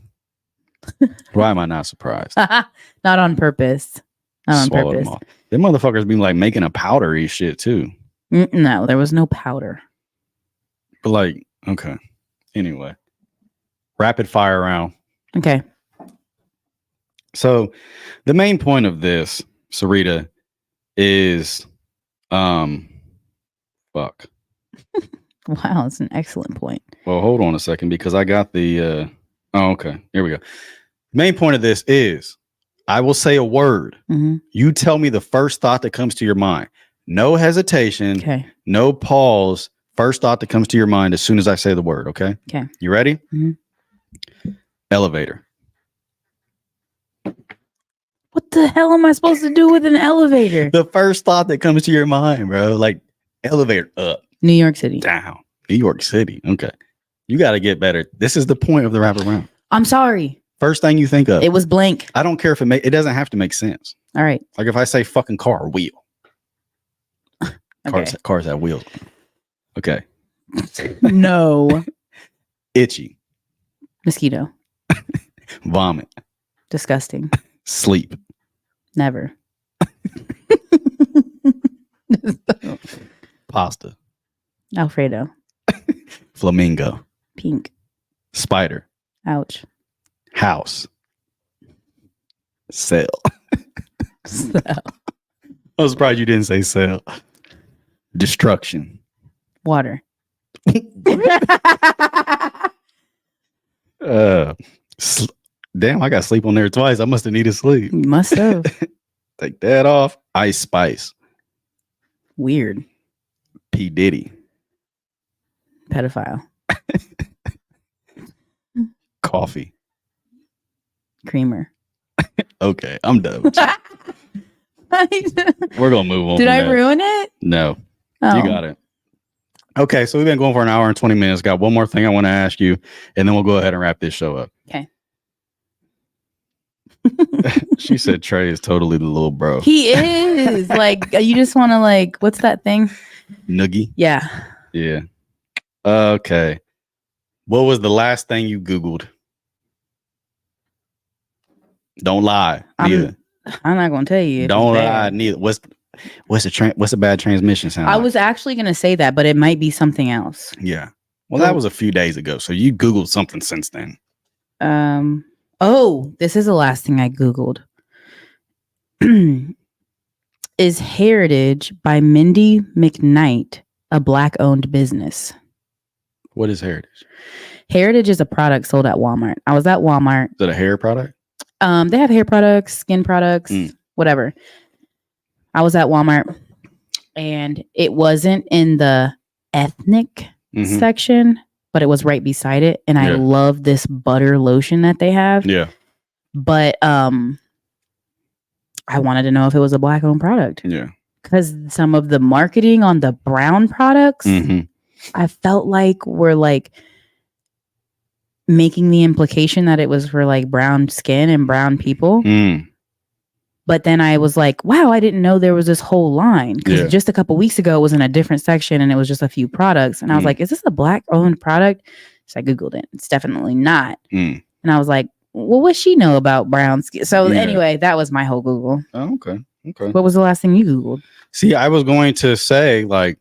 Why am I not surprised? Not on purpose. Not on purpose. Them motherfuckers be, like, making a powdery shit, too. No, there was no powder. But, like, okay. Anyway. Rapid fire round. Okay. So, the main point of this, Sarita, is fuck. Wow, that's an excellent point. Well, hold on a second because I got the okay, here we go. Main point of this is I will say a word. Mm-hmm. You tell me the first thought that comes to your mind. No hesitation. Okay. No pause. First thought that comes to your mind as soon as I say the word. Okay. Okay. You ready? Mm-hmm. Elevator. What the hell am I supposed to do with an elevator? The first thought that comes to your mind, bro. Like elevator up. New York City. Down. New York City. Okay. You got to get better. This is the point of the wrap around. I'm sorry. First thing you think of. It was blank. I don't care if it doesn't have to make sense. All right. Like if I say fucking car, wheel. Okay. Cars have wheels. Okay. No. Itchy. Mosquito. Vomit. Disgusting. Sleep. Never. Pasta. Alfredo. Flamingo. Pink. Spider. Ouch. House. Cell. Cell. I was surprised you didn't say cell. Destruction. Water. Damn, I got sleep on there twice. I must have needed sleep. You must have. Take that off. Ice Spice. Weird. P. Diddy. Pedophile. Coffee. Creamer. Okay, I'm done with you. We're gonna move on. Did I ruin it? No. Oh. You got it. Okay, so we've been going for an hour and 20 minutes. Got one more thing I want to ask you, and then we'll go ahead and wrap this show up. Okay. She said Trey is totally the little bro. He is. Like, you just want to, like, what's that thing? Noogie? Yeah. Yeah. Okay. What was the last thing you Googled? Don't lie. Neither. I'm not going to tell you. Don't lie. Neither. What's a bad transmission sound I like? Was actually going to say that, but it might be something else. Yeah. Well, that was a few days ago. So you Googled something since then. Oh, this is the last thing I Googled. Is Heritage by Mindy McKnight a Black-owned business? What is Heritage? Heritage is a product sold at Walmart. I was at Walmart. Is it a hair product? They have hair products, skin products, whatever. I was at Walmart, and it wasn't in the ethnic section, but it was right beside it. And I love this butter lotion that they have. Yeah. But I wanted to know if it was a Black-owned product. Yeah. Because some of the marketing on the brown products, I felt like were like making the implication that it was for like brown skin and brown people. But then I was like, wow, I didn't know there was this whole line. Because just a couple weeks ago, it was in a different section and it was just a few products. And I was like, is this a Black-owned product? So I Googled it. It's definitely not. And I was like, well, what she know about brown skin? So anyway, that was my whole Google. Oh, okay. What was the last thing you Googled? See, I was going to say, like,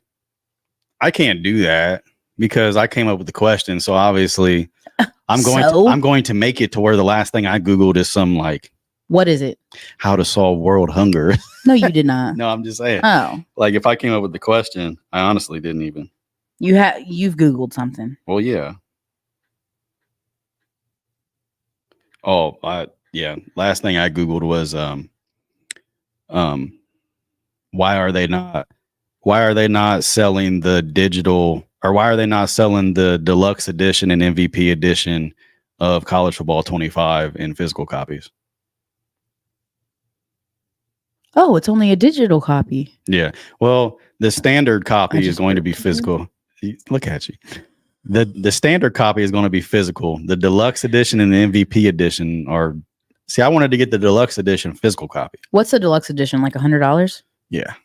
I can't do that because I came up with the question. So obviously, I'm going to make it to where the last thing I Googled is some like, what is it? How to solve world hunger. No, you did not. No, I'm just saying. Oh, like if I came up with the question, I honestly didn't even. You've Googled something. Well, yeah. Oh, last thing I Googled was why are they not selling the digital, or why are they not selling the deluxe edition and MVP edition of College Football 25 in physical copies? Oh, it's only a digital copy. Yeah. Well, the standard copy is going to be physical. Look at you. The standard copy is going to be physical. The deluxe edition and the MVP edition are. See, I wanted to get the deluxe edition physical copy. What's the deluxe edition? Like $100? Yeah.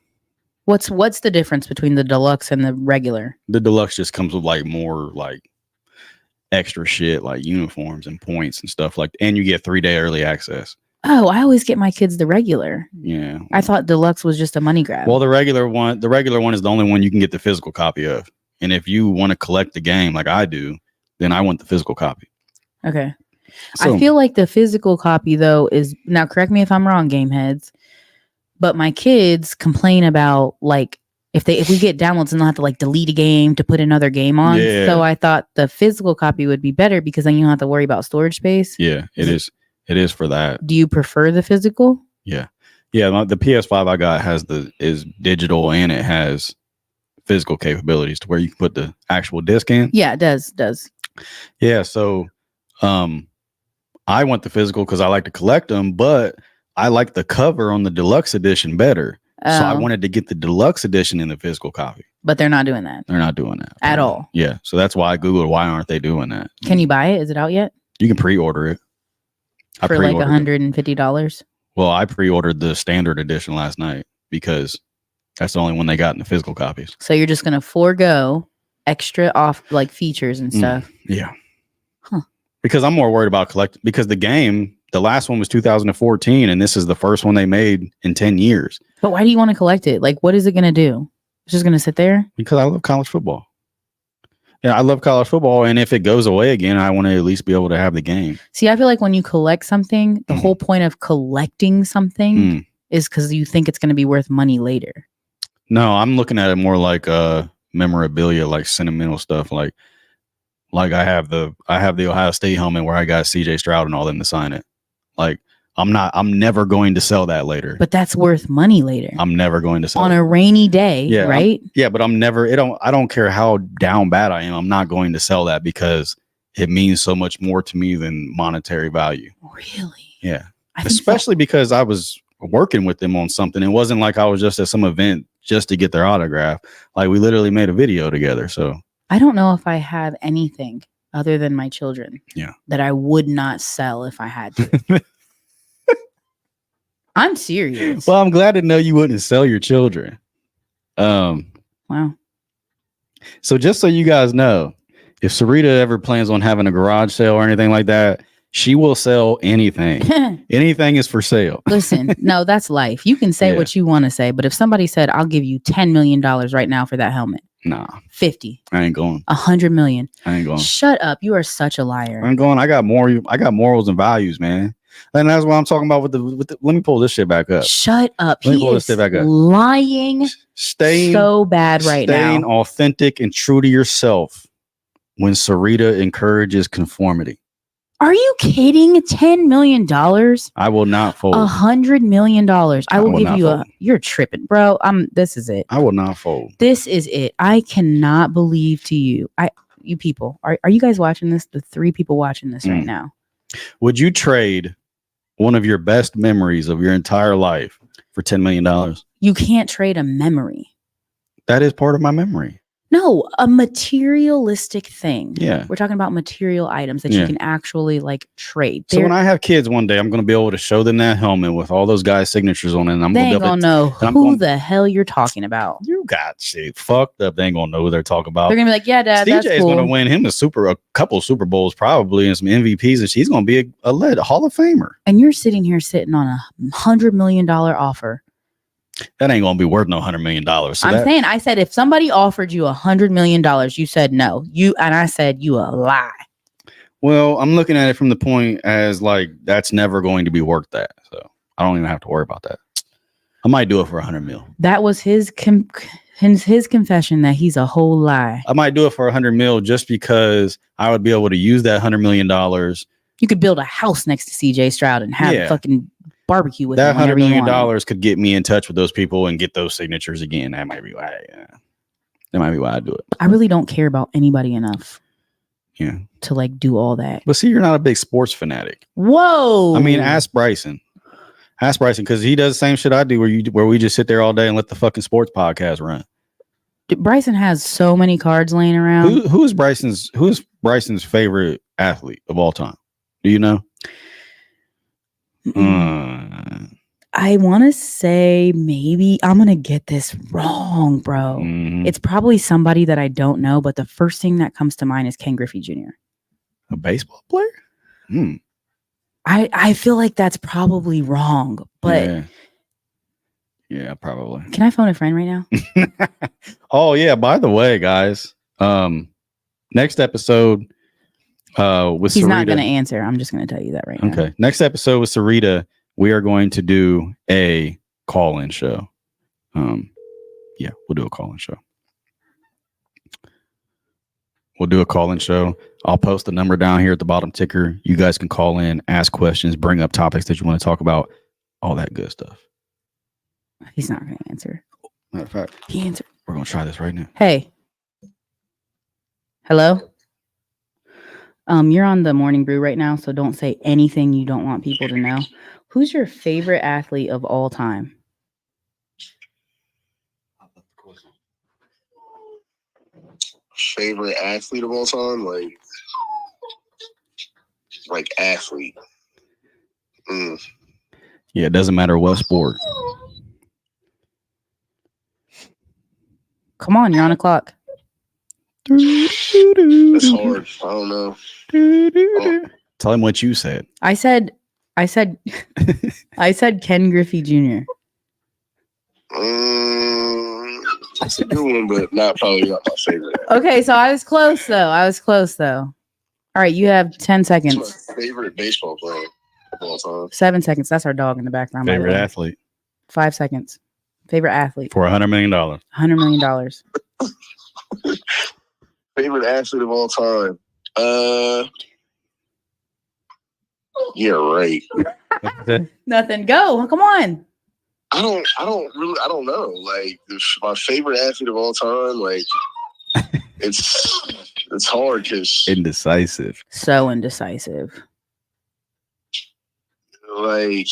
What's the difference between the deluxe and the regular? The deluxe just comes with like more like extra shit, like uniforms and points and stuff like, and you get 3-day early access. Oh, I always get my kids the regular. Yeah. I thought deluxe was just a money grab. Well, the regular one is the only one you can get the physical copy of. And if you want to collect the game like I do, then I want the physical copy. Okay. So, I feel like the physical copy though is, now correct me if I'm wrong, game heads, but my kids complain about like if we get downloads and they'll have to like delete a game to put another game on. Yeah. So I thought the physical copy would be better because then you don't have to worry about storage space. Yeah, it is. It is for that. Do you prefer the physical? Yeah. Yeah. The PS5 I got is digital and it has physical capabilities to where you can put the actual disc in. Yeah, it does. Yeah. So I want the physical because I like to collect them, but I like the cover on the deluxe edition better. So I wanted to get the deluxe edition in the physical copy. But they're not doing that. They're not doing that. At all. Yeah. So that's why I Googled why aren't they doing that? Can you buy it? Is it out yet? You can pre-order it. For like $150? Well, I pre-ordered the standard edition last night because that's the only one they got in the physical copies. So you're just going to forego extra off like features and stuff? Yeah. Huh. Because I'm more worried about collecting, because the last one was 2014 and this is the first one they made in 10 years. But why do you want to collect it? Like, what is it going to do? It's just going to sit there? Because I love college football. Yeah, I love college football, and if it goes away again, I want to at least be able to have the game. See, I feel like when you collect something, the whole point of collecting something is because you think it's going to be worth money later. No, I'm looking at it more like memorabilia, like sentimental stuff. Like I have the Ohio State helmet where I got CJ Stroud and all them to sign it. Like I'm never going to sell that later. But that's worth money later. I'm never going to sell on a rainy day, right? But I don't care how down bad I am. I'm not going to sell that because it means so much more to me than monetary value. Really? Yeah. Especially because I was working with them on something. It wasn't like I was just at some event just to get their autograph. Like we literally made a video together. So I don't know if I have anything other than my children that I would not sell if I had to. I'm serious. Well, I'm glad to know you wouldn't sell your children. Wow. So just so you guys know, if Sarita ever plans on having a garage sale or anything like that, she will sell anything. Anything is for sale. Listen, no, that's life. You can say what you want to say, but if somebody said, I'll give you $10 million right now for that helmet. Nah. 50. I ain't going. 100 million. I ain't going. Shut up. You are such a liar. I ain't going. I got morals and values, man. And that's what I'm talking about with the let me pull this shit back up. Shut up. Let me He pull this is shit back up. lying so bad right Staying now. authentic and true to yourself when Sarita encourages conformity. Are you kidding? $10 million? I will not fold. $100 million. I will give you fold. you're tripping, bro. This is it. I will not fold. This is it. I cannot believe to you. You people, are you guys watching this? The 3 people watching this right now. Would you trade one of your best memories of your entire life for $10 million? You can't trade a memory. That is part of my memory. No, a materialistic thing. Yeah. We're talking about material items that you can actually like trade. So when I have kids one day, I'm going to be able to show them that helmet with all those guys' signatures on it. And I'm going to know who the hell you're talking about. You got shit fucked up. They ain't going to know who they're talking about. They're going to be like, yeah, Dad, that's CJ's cool. going to win him a couple Super Bowls probably and some MVPs. And she's going to be a Hall of Famer. And you're sitting on a $100 million offer. That ain't gonna be worth no $100 million. So I said if somebody offered you $100 million, you said no. I said you a lie. Well, I'm looking at it from the point as like that's never going to be worth that. So I don't even have to worry about that. I might do it for $100 million. That was his confession that he's a whole lie. I might do it for $100 million just because I would be able to use that $100 million. You could build a house next to CJ Stroud and have fucking barbecue with that $100 million could get me in touch with those people and get those signatures again. That might be why I do it. I really don't care about anybody enough. Yeah. To like do all that. But see, you're not a big sports fanatic. Whoa. I mean, ask Bryson because he does the same shit I do where we just sit there all day and let the fucking sports podcast run. Bryson has so many cards laying around. Who is Bryson's favorite athlete of all time? Do you know? I want to say maybe I'm going to get this wrong, bro. It's probably somebody that I don't know, but the first thing that comes to mind is Ken Griffey Jr. A baseball player? I feel like that's probably wrong, but yeah, probably. Can I phone a friend right now? Oh yeah, by the way, guys, next episode with he's Sarita, not going to answer. I'm just going to tell you that right now. Okay. Next episode with Sarita, we are going to do a call-in show. Yeah, we'll do a call-in show. I'll post the number down here at the bottom ticker. You guys can call in, ask questions, bring up topics that you want to talk about, all that good stuff. He's not going to answer. Matter of fact, he answered. We're going to try this right now. Hey. Hello? You're on the Morning Brew right now, so don't say anything you don't want people to know. Who's your favorite athlete of all time? Favorite athlete of all time? Like athlete. Yeah, it doesn't matter what sport. Come on, you're on a clock. It's hard. I don't know. Tell him what you said. I said Ken Griffey Jr. It's a good one, but probably not my favorite. Okay, so I was close though. All right, you have 10 seconds. It's my favorite baseball player of all time. 7 seconds. That's our dog in the background. Favorite athlete. 5 seconds. Favorite athlete. For $100 million. $100 million. Favorite athlete of all time. Yeah, right. Nothing. Go. Come on. I don't know. Like my favorite athlete of all time, like it's hard because indecisive. So indecisive. Like,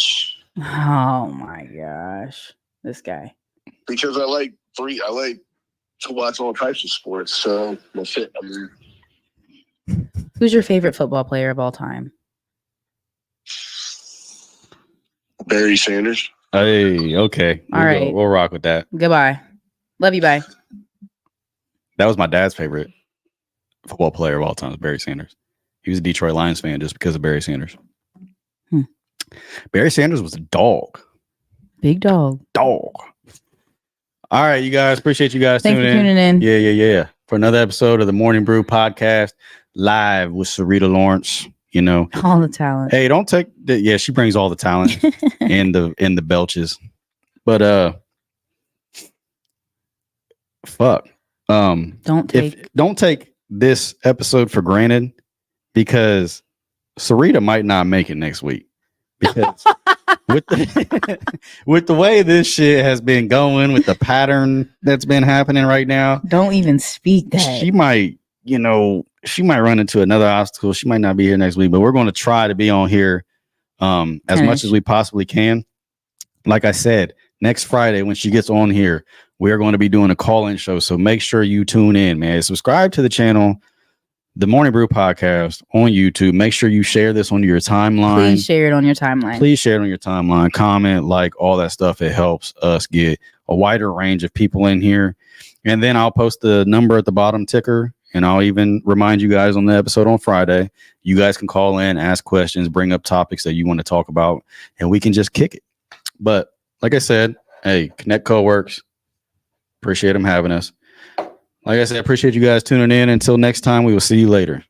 oh my gosh, this guy. Because I like to watch all types of sports. So that's it. I mean, who's your favorite football player of all time? Barry Sanders. Hey, okay. All right. We'll rock with that. Goodbye. Love you. Bye. That was my dad's favorite football player of all time, Barry Sanders. He was a Detroit Lions fan just because of Barry Sanders. Barry Sanders was a dog. Big dog. Dog. All right, you guys. Appreciate you guys tuning in. Yeah. For another episode of the Morning Brew podcast, live with Sarita Lawrence you know. All the talent. Hey, don't take the, yeah, she brings all the talent and the belches. But fuck. Don't take this episode for granted, because Sarita might not make it next week. Because with the way this shit has been going, with the pattern that's been happening right now, don't even speak that. She might run into another obstacle. She might not be here next week, but we're going to try to be on here as much as we possibly can. Like I said, next Friday when she gets on here, we're going to be doing a call-in show. So make sure you tune in, man. Subscribe to the channel, The Morning Brew Podcast on YouTube. Make sure you share this on your timeline. Please share it on your timeline. Comment, like, all that stuff. It helps us get a wider range of people in here. And then I'll post the number at the bottom ticker, and I'll even remind you guys on the episode on Friday. You guys can call in, ask questions, bring up topics that you want to talk about, and we can just kick it. But like I said, hey, Connect Co-works. Appreciate them having us. Like I said, appreciate you guys tuning in. Until next time, we will see you later.